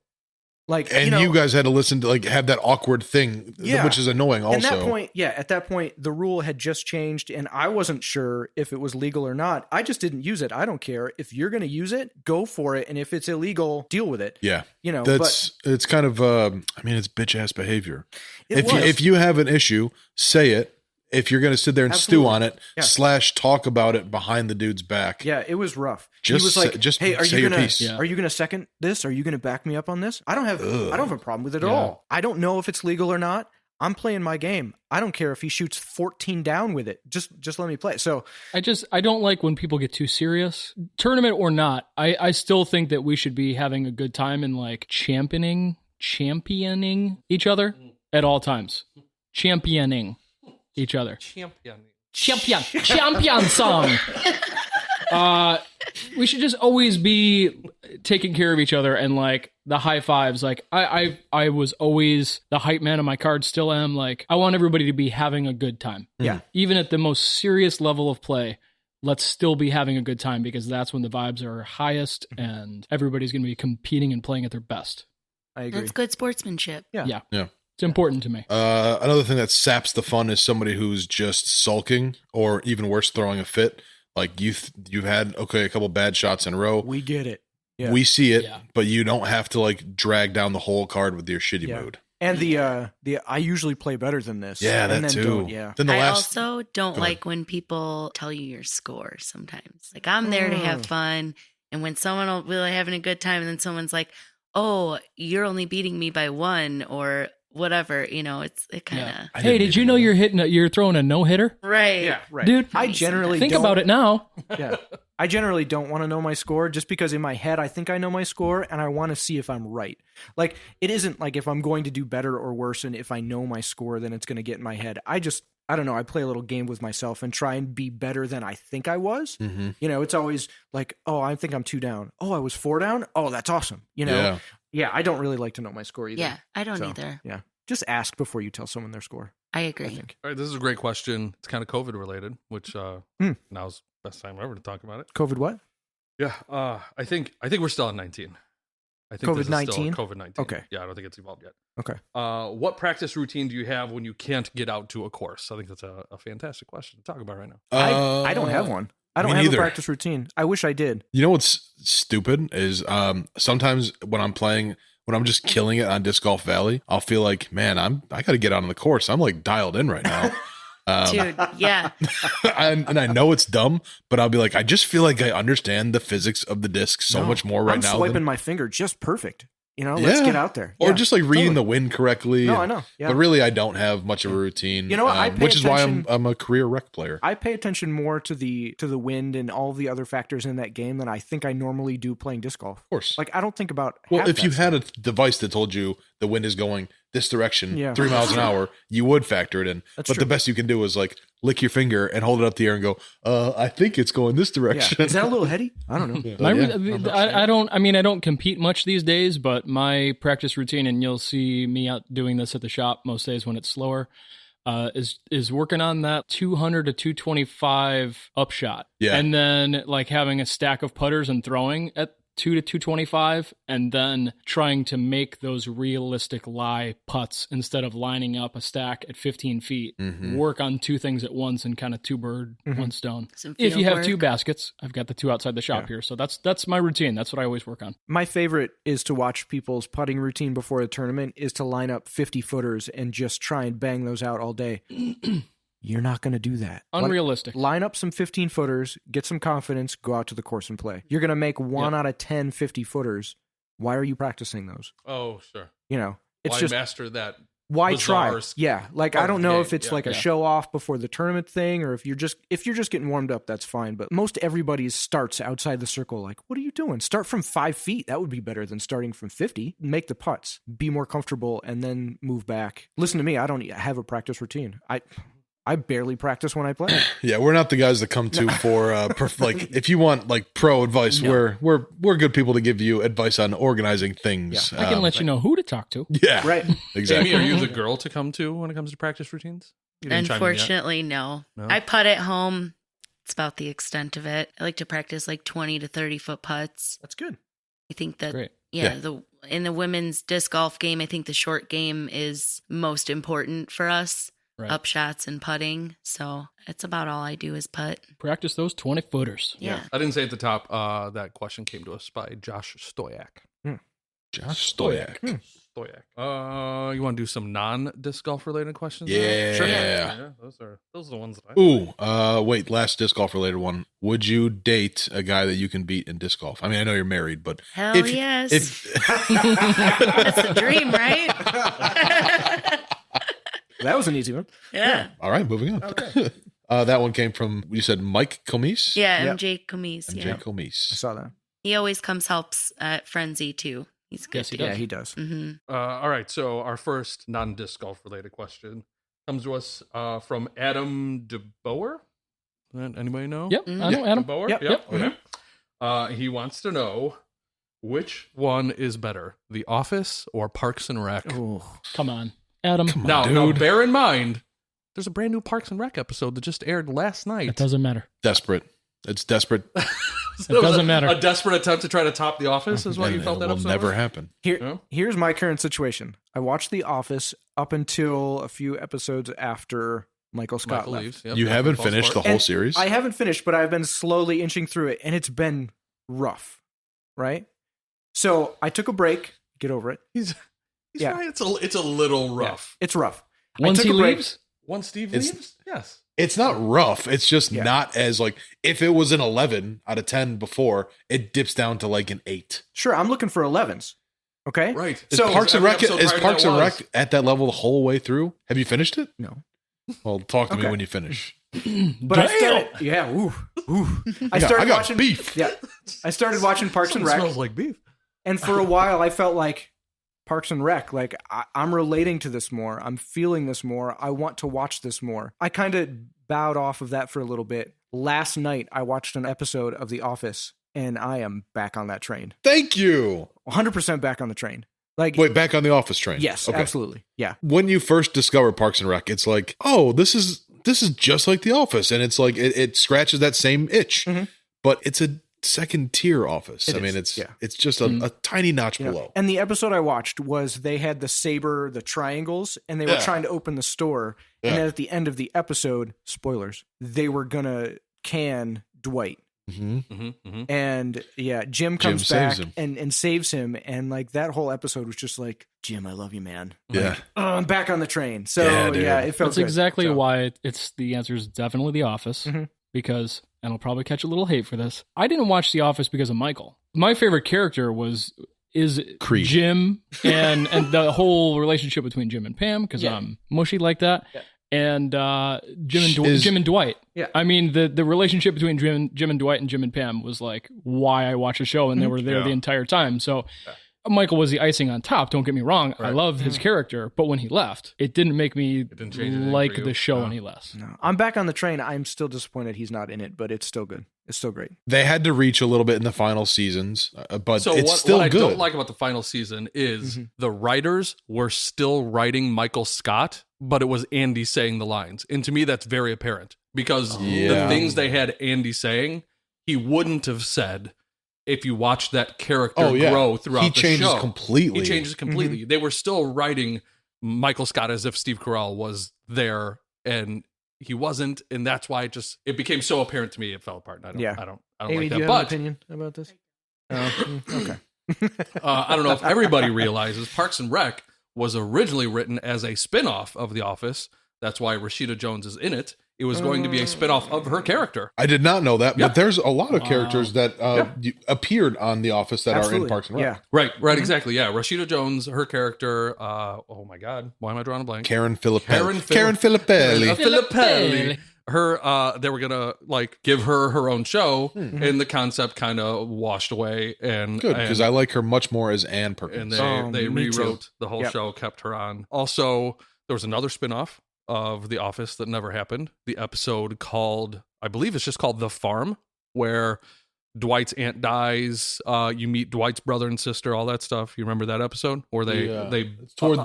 Like, And you guys had to listen to have that awkward thing, which is annoying also. At that point, the rule had just changed, and I wasn't sure if it was legal or not. I just didn't use it. I don't care. If you're going to use it, go for it. And if it's illegal, deal with it. Yeah. It's kind of, it's bitch ass behavior. If you have an issue, say it. If you're going to sit there and stew on it, / talk about it behind the dude's back. Yeah, it was rough. Just he was like, "Hey, are say you your piece." Are you gonna second this? Are you gonna back me up on this? I don't have a problem with it at all. I don't know if it's legal or not. I'm playing my game. I don't care if he shoots 14 down with it. Just let me play. So I don't like when people get too serious. Tournament or not, I still think that we should be having a good time and like championing each other at all times. Championing each other. Champion song. We should just always be taking care of each other and like the high fives. Like I was always the hype man of my card, still am. Like I want everybody to be having a good time. Yeah. Even at the most serious level of play, let's still be having a good time because that's when the vibes are highest and everybody's going to be competing and playing at their best. I agree. That's good sportsmanship. Yeah. It's important to me. Another thing that saps the fun is somebody who's just sulking or even worse, throwing a fit. Like you've had, a couple bad shots in a row. We get it. Yeah. We see it, but you don't have to like drag down the whole card with your shitty mood. And the I usually play better than this. Yeah, and that then too. Then I also don't like when people tell you your score sometimes. Like I'm there to have fun. And when someone will be like, having a good time and then someone's like, "Oh, you're only beating me by 1 or whatever," it kind of. Hey, did you know you're throwing a no-hitter? Right. Yeah, right. Dude, I generally think about it now. Yeah. I generally don't want to know my score just because in my head I think I know my score and I want to see if I'm right. Like it isn't like if I'm going to do better or worse and if I know my score then it's going to get in my head. I don't know, I play a little game with myself and try and be better than I think I was. Mm-hmm. It's always like, "Oh, I think I'm 2 down. Oh, I was 4 down. Oh, that's awesome." Yeah, I don't really like to know my score either. Yeah, I don't either. Yeah. Just ask before you tell someone their score. I agree. I think. All right, this is a great question. It's kind of COVID related, which now's the best time ever to talk about it. COVID what? Yeah, I think we're still at 19. I think COVID-19? COVID-19. Okay. Yeah, I don't think it's evolved yet. Okay. What practice routine do you have when you can't get out to a course? I think that's a fantastic question to talk about right now. I don't have one. I don't have a practice routine. I wish I did. You know what's stupid is sometimes when I'm just killing it on Disc Golf Valley, I'll feel like, man, I got to get out on the course. I'm like dialed in right now. Dude, yeah. and I know it's dumb, but I'll be like, I just feel like I understand the physics of the disc so much more right now. I'm swiping my finger just perfect. Let's get out there. Or just like reading the wind correctly. No, I know. Yeah. But really, I don't have much of a routine. You know what? Which is why I'm a career rec player. I pay attention more to the wind and all the other factors in that game than I think I normally do playing disc golf. Of course. Like, I don't think about Well, if you had a device that told you the wind is going this direction, 3 miles an hour, you would factor it in. But the best you can do is like lick your finger and hold it up the air and go, I think it's going this direction. Yeah. Is that a little heady? I don't know. I don't compete much these days, but my practice routine, and you'll see me out doing this at the shop most days when it's slower, is working on that 200 to 225 upshot. Yeah. And then like having a stack of putters and throwing at 2 to 225, and then trying to make those realistic lie putts instead of lining up a stack at 15 feet. Work on two things at once and kind of two bird, one stone. If you have two baskets, I've got the two outside the shop here. So that's my routine. That's what I always work on. My favorite is to watch people's putting routine before a tournament is to line up 50 footers and just try and bang those out all day. You're not going to do that. Unrealistic. Line up some 15 footers, get some confidence, go out to the course and play. You're going to make 1 out of 10 50 footers. Why are you practicing those? Oh, sure. You know, it's Why just master that? why try? bizarre Yeah, like part I of don't the know game. if it's Yeah. like a show off before the tournament thing, or if you're just getting warmed up, that's fine. But most everybody starts outside the circle. Like, what are you doing? Start from 5 feet. That would be better than starting from 50. Make the putts, be more comfortable, and then move back. Listen to me. I don't have a practice routine. I barely practice when I play. Yeah, we're not the guys that come to for like if you want like pro advice, we're good people to give you advice on organizing things. I can let you know who to talk to. Yeah, Right. exactly. Amy, are you the girl to come to when it comes to practice routines? You didn't chime in yet. Unfortunately, no. I putt at home. It's about the extent of it. I like to practice like 20 to 30 foot putts. That's good. I think that, Great. in the women's disc golf game, I think the short game is most important for us. Right. Up shots and putting. So it's about all I do is putt. Practice those 20 footers. Yeah. I didn't say at the top. That question came to us by Josh Stoyak. Josh Stoyak. Stoyak. You want to do some non-disc golf related questions? Yeah. Sure. Yeah. Those are the ones that I Wait, last disc golf related one. Would you date a guy that you can beat in disc golf? I mean, I know you're married, but Hell yes. That's the dream, right? That was an easy one. Yeah. All right, moving on. Okay. That one came from, you said Mike Comise? Yeah, Yep. MJ Comise. MJ Yeah. I Comise. saw that. He always helps at Frenzy too. He's good. Yes, he too. does. Yeah, he does. Mm-hmm. All right. So our first non-disc golf related question comes to us from Adam DeBoer. Anybody know? Yep. I know Adam. DeBoer? Yep. Okay. He wants to know which one is better, The Office or Parks and Rec? Come on. Adam. Now, bear in mind, there's a brand new Parks and Rec episode that just aired last night. It doesn't matter. Desperate. It's desperate. It doesn't matter. A desperate attempt to try to top The Office is what you felt It that will episode never was? happen. Here's my current situation. I watched The Office up until a few episodes after Michael Scott Michael left. leaves. Yep. You haven't Falls finished the apart. whole And series? I haven't finished, but I've been slowly inching through it, and it's been rough, right? So I took a break. Get over it. He's Yeah. right. It's a little rough. It's rough. Once took he a break. leaves, Once Steve It's- leaves? Yes. It's not rough. It's just Yeah. not as like, if it was an 11 out of 10 before, it dips down to like an 8. Sure, I'm looking for 11s. Okay? Right. Is So- Parks and every Rec episode prior to Parks that and was. Rec at that level the whole way through? Have you finished it? No. Well, talk to me Okay. when you finish. But I started, yeah, ooh. I started I got watching beef. Yeah. I started watching Parks and Rec. Smells like beef. And for a while, I felt like Parks and Rec, like I'm relating to this more. I'm feeling this more. I want to watch this more. I kind of bowed off of that for a little bit. Last night, I watched an episode of The Office, and I am back on that train. Thank you. 100% back on the train. Like, Wait, back on the Office train. yes, Okay. absolutely. Yeah. When you first discover Parks and Rec, it's like, oh, this is just like The Office, and it's like it scratches that same itch, Mhm. but it's a second tier Office. It I mean, is, it's just a tiny notch You know, below. and the episode I watched was they had the saber, the triangles, and they were Yeah. trying to open the store. And Yeah. then at the end of the episode, spoilers, they were gonna can Dwight. And yeah, Jim comes saves back him. and saves him. And like that whole episode was just like, Jim, I love you, man. Yeah. Like, oh, I'm back on the train. So Yeah, yeah, dude. it felt that's good. exactly So, why it's the answer is definitely The Office. Mhm. Because, and I'll probably catch a little hate for this, I didn't watch The Office because of Michael. My favorite character is Creed. Jim and the whole relationship between Jim and Pam, because Yeah. I'm mushy like that. Yeah. And Is- Jim and Dwight. Yeah. I mean, the relationship between Jim and Dwight and Jim and Pam was like why I watched the show, and they were there Yeah. the entire time. So Michael was the icing on top. Don't get me wrong. I love his character, but when he left, it didn't make me didn't change anything like for you? the show No. any less. no, I'm back on the train. I'm still disappointed he's not in it, but it's still good. It's still great. They had to reach a little bit in the final seasons, but So it's what, still what I good. don't like about the final season is the writers were still writing Michael Scott, but it was Andy saying the lines. And to me, that's very apparent because the Yeah. things they had Andy saying, he wouldn't have said if you watch that character Oh, yeah. grow throughout He the changes show. completely. He changes completely. They were still writing Michael Scott as if Steve Carell was there, and he wasn't, and that's why it became so apparent to me it fell apart. And I don't Amy, like do you that. have an But opinion about this? Okay. I don't know if everybody realizes Parks and Rec was originally written as a spin-off of The Office. That's why Rashida Jones is in it. It was going to be a spin-off of her character. I did not know that, Yeah. but there's a lot of characters that appeared on The Office that are in Parks and Rec. Yeah. Right, exactly. Yeah, Rashida Jones, her character. Oh my God, why am I drawing a blank? Karen Filippelli. Karen Filippelli. Filippelli. Her, they were gonna like give her own show, and the concept kind of washed away. And Good, because I like her much more as Ann Perkins. and they me too. rewrote the whole show, kept her on. Also, there was another spinoff of The Office that never happened. The episode called, I believe it's just called The Farm, where Dwight's aunt dies. You meet Dwight's brother and sister, all that stuff. You remember that episode where they It's toward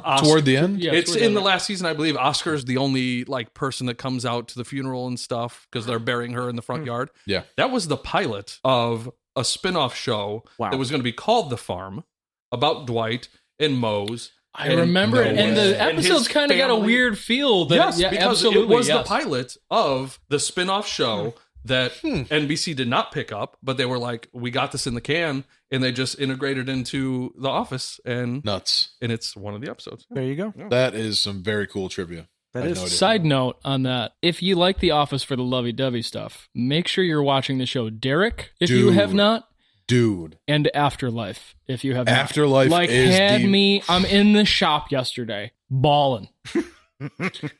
the end? Yeah, it's toward in the end. last season, I believe. Oscar's the only like person that comes out to the funeral and stuff because they're burying her in the front yard. Yeah. That was the pilot of a spin-off show Wow. that was going to be called The Farm about Dwight and Mose. I remember it, and the And his episode's kind of got a family. weird feel. That, Yes, yeah, because absolutely, it was yes. the pilot of the spin-off show that NBC did not pick up, but they were like, we got this in the can, and they just integrated into The Office, and Nuts. it's one of the episodes. There you go. That is some very cool trivia. That I had is. no idea. Side note on that, if you like The Office for the lovey-dovey stuff, make sure you're watching the show Derek, if you Dude. have not, Dude. and Afterlife, if you have not. Afterlife like is had the- me, I'm in the shop yesterday, bawling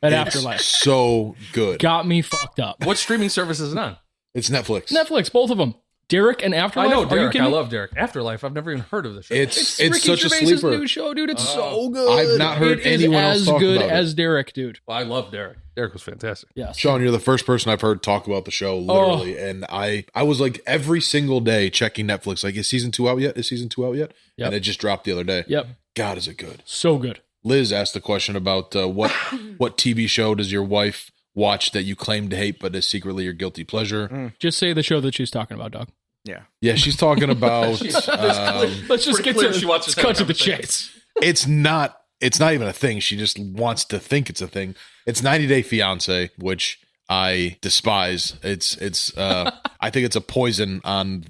at Afterlife. So good. Got me fucked up. What streaming service is it on? It's Netflix. Netflix, both of them. Derek and I Afterlife. know Are you Derek. kidding I me? love Derek. Afterlife. I've never even heard of this show. It's Ricky such a Gervais's sleeper. new show, dude. It's so good. I've not heard It is anyone else as talk good about it. as Derek, dude. Well, I love Derek. Derek was fantastic. Yes. Sean, you're the first person I've heard talk about the show, literally. And I was like every single day checking Netflix, like, is season 2 out yet? Is season 2 out yet? Yep. And it just dropped the other day. Yep. God, is it good. So good. Liz asked the question about what TV show does your wife watch that you claim to hate, but is secretly your guilty pleasure? Just say the show that she's talking about, Doug. Yeah. Yeah, she's talking about. Let's just get clear to she watches let's cut to that the chase. It's not even a thing. She just wants to think it's a thing. It's 90 Day Fiance, which I despise. It's I think it's a poison on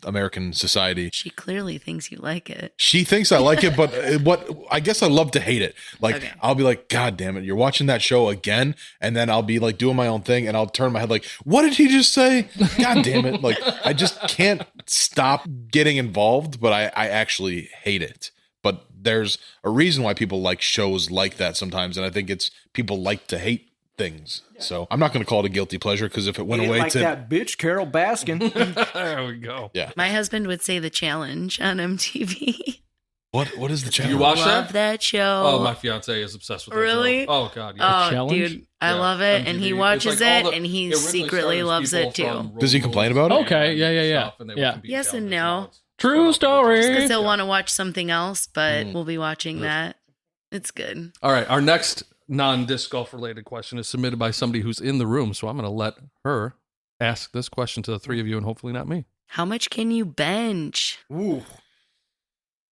American society. She clearly thinks you like it. She thinks I like it, but what I guess I love to hate it. Like, Okay. I'll be like, God damn it, you're watching that show again, and then I'll be like doing my own thing, and I'll turn my head like, what did he just say? God damn it! Like, I just can't stop getting involved, but I actually hate it. But there's a reason why people like shows like that sometimes, and I think it's people like to hate things. So I'm not going to call it a guilty pleasure because if it went away like to that bitch Carol Baskin. There we go. yeah, My husband would say The Challenge on MTV. what is the challenge? You watch Love that show. Oh, my fiance is obsessed with that Really? show. Oh God, yeah. Oh, Challenge? dude, I Yeah, love it, and MTV. he It's watches like all it, and he originally secretly started loves people it too. from Does he complain about it? Okay, yeah. Stuff, and they would Yeah. compete Yes and challenges no. all. True story. Because he'll want to watch something else, but Mm. we'll be watching that. It's good. All right, our next non-disc golf related question is submitted by somebody who's in the room, so I'm going to let her ask this question to the three of you, and hopefully not me. How much can you bench? Ooh.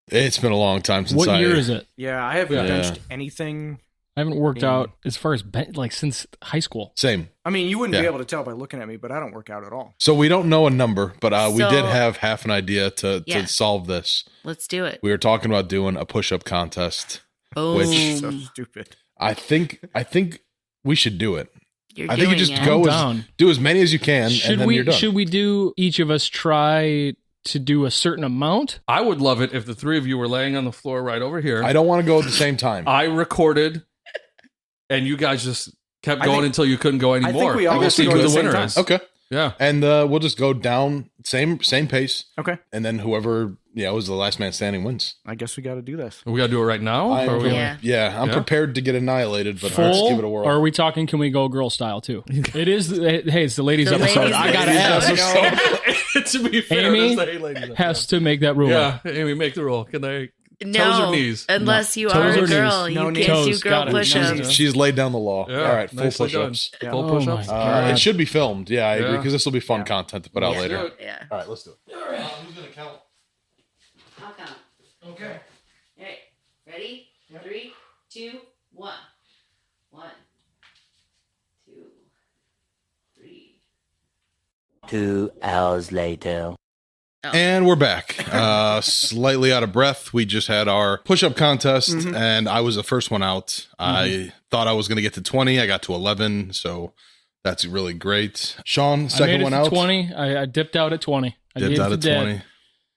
It's been a long time since What year is it? Yeah, I haven't Yeah. benched anything. I haven't worked out as far as like since high school. Same. I mean, you wouldn't Yeah. be able to tell by looking at me, but I don't work out at all. So we don't know a number, but we So- did have half an idea to Yeah. solve this. Let's do it. We were talking about doing a push-up contest. Boom. So stupid. I think we should do it. You're I think you doing just it. go down. do as many as you can, and Should then you're done. we do each of us try to do a certain amount? I would love it if the three of you were laying on the floor right over here. I don't want to go at the same time. I recorded, and you guys just kept I going think- until you couldn't go anymore. think we all we'll have to see go who at the the same winner time. is. Okay, Yeah. and we'll just go down same pace, Okay. and then whoever was the last man standing wins. I guess we got to do this. We got to do it right now? I'm, Or are we- Yeah. I'm Yeah? prepared to get annihilated, but let's Full? give it a whirl. Or are we talking? Can we go girl style too? It is. Hey, it's the ladies The episode. ladies I gotta episode. ask. to be fair, Amy that's the ladies episode. Has to make that rule. Yeah, Amy, make the rule. Can they No, Toes or knees? unless you Toes are or a girl, knees? you No can't Toes, do girl got it. push-ups. She's laid down the law. Yeah, All right, full nicely done. push-ups. Yeah. Full Oh push-ups. my God. It should be filmed. Yeah, I agree, Yeah. because this will be fun Yeah. content to put out Yeah. later. Yeah. All right, let's do it. Who's going to count? I'll count. Okay. All right. Ready? 3, 2, 1. 1, 2, 3. 2 hours later. And we're back. Slightly out of breath. We just had our push-up contest, and I was the first one out. I thought I was going to get to 20. I got to 11, so that's really great. Sean, I made second it one to out. 20. I dipped out at 20. I Dipped gave out it at to Dad. 20.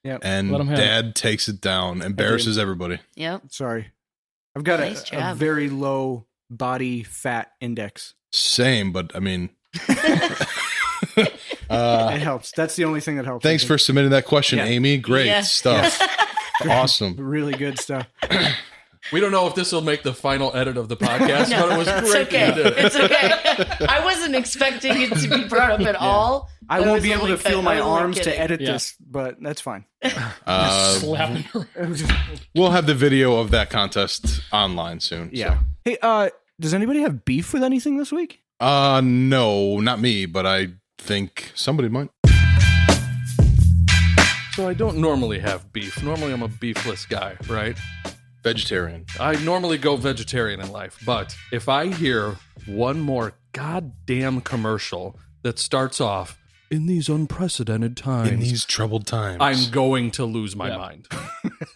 Yep. And Let him have Dad takes it down, embarrasses everybody. Yep. Sorry. I've got Nice a job. very low body fat index. Same, but I mean, It helps. That's the only thing that helps. thanks I for think. submitting that question, Yeah. Amy. Great Yeah. stuff. Awesome. Really good stuff. We don't know if this will make the final edit of the podcast, No, but it was it's great. okay. that you did it. It's okay. I wasn't expecting it to be brought up at all. I but won't was be able only to feel kid- my I was only arms to kidding. edit Yeah. this, but that's fine. Slapping her. We'll have the video of that contest online soon. Yeah. Hey, does anybody have beef with anything this week? No, not me, but I think somebody might. So I don't normally have beef. Normally I'm a beefless guy, right? Vegetarian. I normally go vegetarian in life, but if I hear one more goddamn commercial that starts off in these unprecedented times, In these troubled times. I'm going to lose my mind.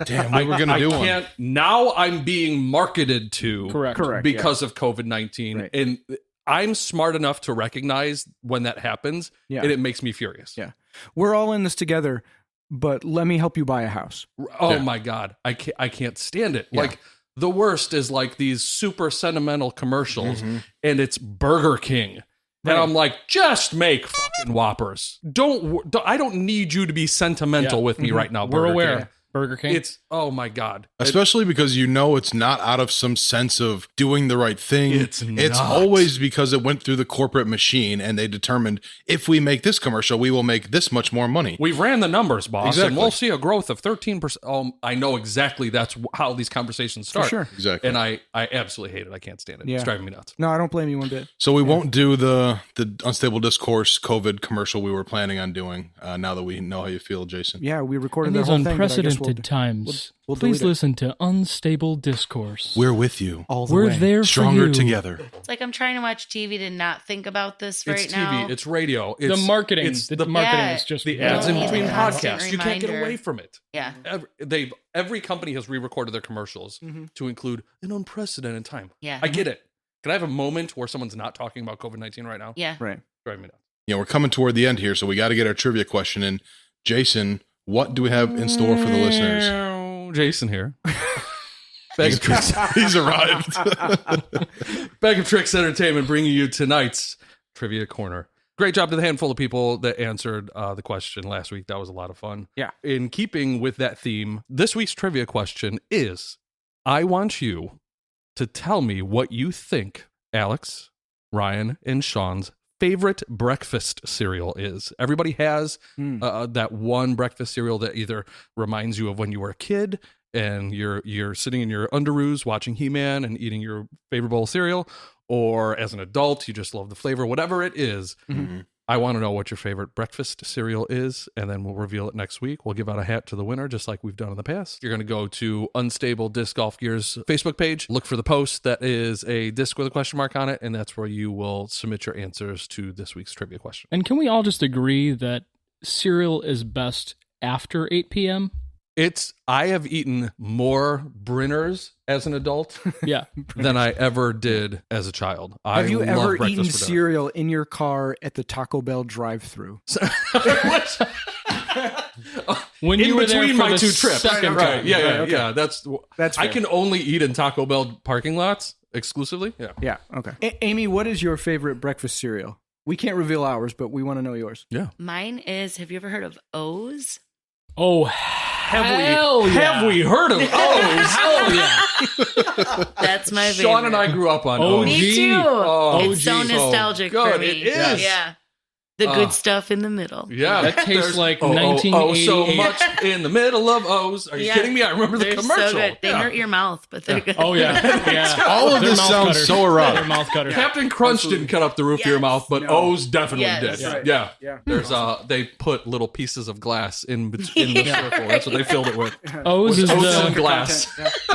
Damn, we were going to do one. Can't, now I'm being marketed to Correct. because of COVID-19. Right. And I'm smart enough to recognize when that happens, Yeah. and it makes me furious. Yeah. We're all in this together, but let me help you buy a house. Oh Yeah. my God. I can't stand it. Like, the worst is like these super sentimental commercials, and it's Burger King. Right. And I'm like, just make fucking Whoppers. I don't need you to be sentimental Yeah. with me right now, We're Burger aware. King. Burger King. It's, oh my God. Especially because you know it's not out of some sense of doing the right thing. It's not. always because it went through the corporate machine and they determined if we make this commercial, we will make this much more money. We ran the numbers, boss, Exactly. and we'll see a growth of 13%. I know exactly that's how these conversations start. sure. Exactly. And I absolutely hate it. I can't stand it. Yeah. It's driving me nuts. No, I don't blame you one bit. So we won't do the Unstable Discourse COVID commercial we were planning on doing now that we know how you feel, Jason. Yeah, we recorded in the these whole thing. unprecedented times, we'll please delete it. listen to Unstable Discourse. We're with you. all the We're way. there Stronger for you. together. It's like I'm trying to watch TV to not think about this It's right TV. now. It's radio. The It's marketing. It's The marketing Yeah. is just the You ads don't in need between a constant podcasts. You can't get reminder. away from it. Yeah. Every company has re-recorded their commercials to include an unprecedented time. Yeah. I get it. Can I have a moment where someone's not talking about COVID-19 right now? Yeah. Right. Drive me nuts. Yeah, we're coming toward the end here, so we got to get our trivia question in. Jason, what do we have in store for the listeners? Jason here. Bag of Tricks. He's arrived. Bag of Tricks Entertainment bringing you tonight's Trivia Corner. Great job to the handful of people that answered the question last week. That was a lot of fun. Yeah. In keeping with that theme, this week's trivia question is, I want you to tell me what you think Alex, Ryan, and Sean's favorite breakfast cereal is. Everybody has that one breakfast cereal that either reminds you of when you were a kid and you're sitting in your underoos watching He-Man and eating your favorite bowl of cereal, or as an adult, you just love the flavor, whatever it is. I want to know what your favorite breakfast cereal is, and then we'll reveal it next week. We'll give out a hat to the winner, just like we've done in the past. You're going to go to Unstable Disc Golf Gear's Facebook page, look for the post that is a disc with a question mark on it, and that's where you will submit your answers to this week's trivia question. And can we all just agree that cereal is best after 8 p.m.? I have eaten more Brinners as an adult Yeah. than I ever did as a child. Have you love ever breakfast eaten for dinner. cereal in your car at the Taco Bell drive-thru? When In you were there between for my the two trips. second Right. time. Yeah, yeah, okay. yeah. That's I fair. can only eat in Taco Bell parking lots exclusively. Yeah. Yeah, okay. Amy, what is your favorite breakfast cereal? We can't reveal ours, but we want to know yours. Yeah. Mine is, have you ever heard of O's? Oh, hell yeah. Have we heard of O's? Hell yeah. That's my favorite. Sean and I grew up on Oh, O's. Me too. Oh, it's so geez. nostalgic Oh, for good. me. It is. Yeah. The good stuff in the middle. Yeah, That tastes there's- like oh, 1988. so much in the middle of O's. Are you kidding me? I remember the They're commercial. So good. They Yeah. hurt your mouth, but they're good. Oh yeah. All of They're this mouth sounds cutters. so erotic. They're mouth cutters. Captain Crunch didn't cut up the roof of your Yes. mouth, but No. O's definitely Yes. did. That's right. Yeah. Yeah. There's they put little pieces of glass in the circle. That's what they filled it with. O's is O's the and glass.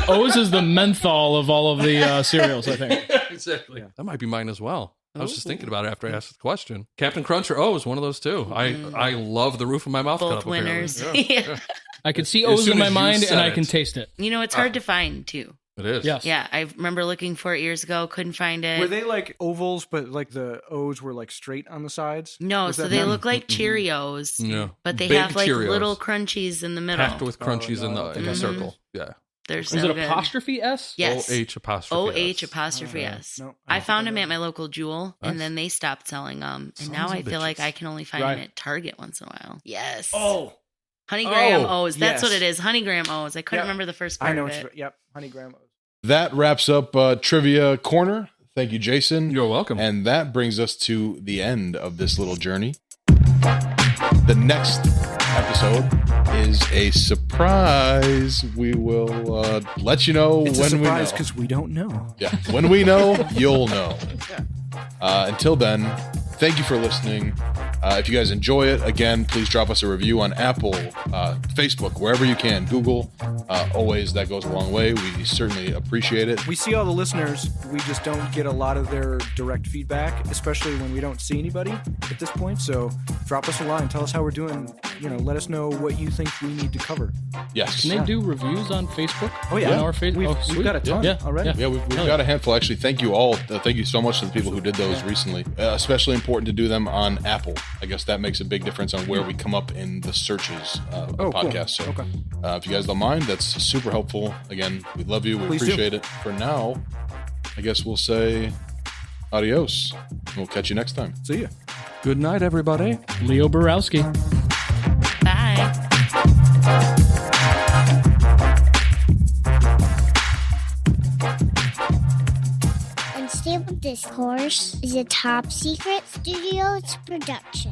O's is the menthol of all of the cereals, I think. Exactly. That might be mine as well. I was just thinking about it after I asked the question. Captain Crunch or O's, one of those two. I love the roof of my mouth cut Both up. apparently. winners. Yeah. I can see As O's soon in my as you mind, said and I it. can taste it. You know, it's hard to find too. It is. Yes. Yeah, I remember looking for it years ago, couldn't find it. Were they like ovals, but like the O's were like straight on the sides? No, Was so that they them? look like Cheerios, Yeah. but they Big have like Cheerios. little crunchies in the middle. Packed with crunchies in no, the circle. Yeah. They're so Is it good. apostrophe S? Yes. OH apostrophe. OH S. apostrophe S. No, I don't found think them I at my local Jewel, Nice. and then they stopped selling them. And Sons now of I feel like bitches. I can only find Right. them at Target once in a while. Yes. Oh, Honeygram Oh, O's. That's what yes. it is. Honeygram O's. I couldn't Yep. remember the first part I know. of it. Yep, honeygram O's. That wraps up Trivia Corner. Thank you, Jason. You're welcome. And that brings us to the end of this little journey. The next episode is a surprise. We will let you know It's a when surprise we know. because we don't know. Yeah, when we know, you'll know. Until then, thank you for listening. If you guys enjoy it, again, please drop us a review on Apple, Facebook, wherever you can. Google, always, that goes a long way. We certainly appreciate it. We see all the listeners. We just don't get a lot of their direct feedback, especially when we don't see anybody at this point. So drop us a line. Tell us how we're doing. Let us know what you think we need to cover. Yes. Can they do reviews on Facebook? Oh, yeah. On our Facebook? We've- Oh, we've sweet. got a ton already. Yeah, we've got a handful. Actually, thank you all. Thank you so much to the people who did those recently. Especially important to do them on Apple. I guess that makes a big difference on where we come up in the searches of the podcast. Cool. So Okay. if you guys don't mind, that's super helpful. Again, we love you. We Please do. appreciate it. For now, I guess we'll say adios. We'll catch you next time. See ya. Good night, everybody. Leo Borowski. Bye. Unstable Discourse is a Top Secret Studios production.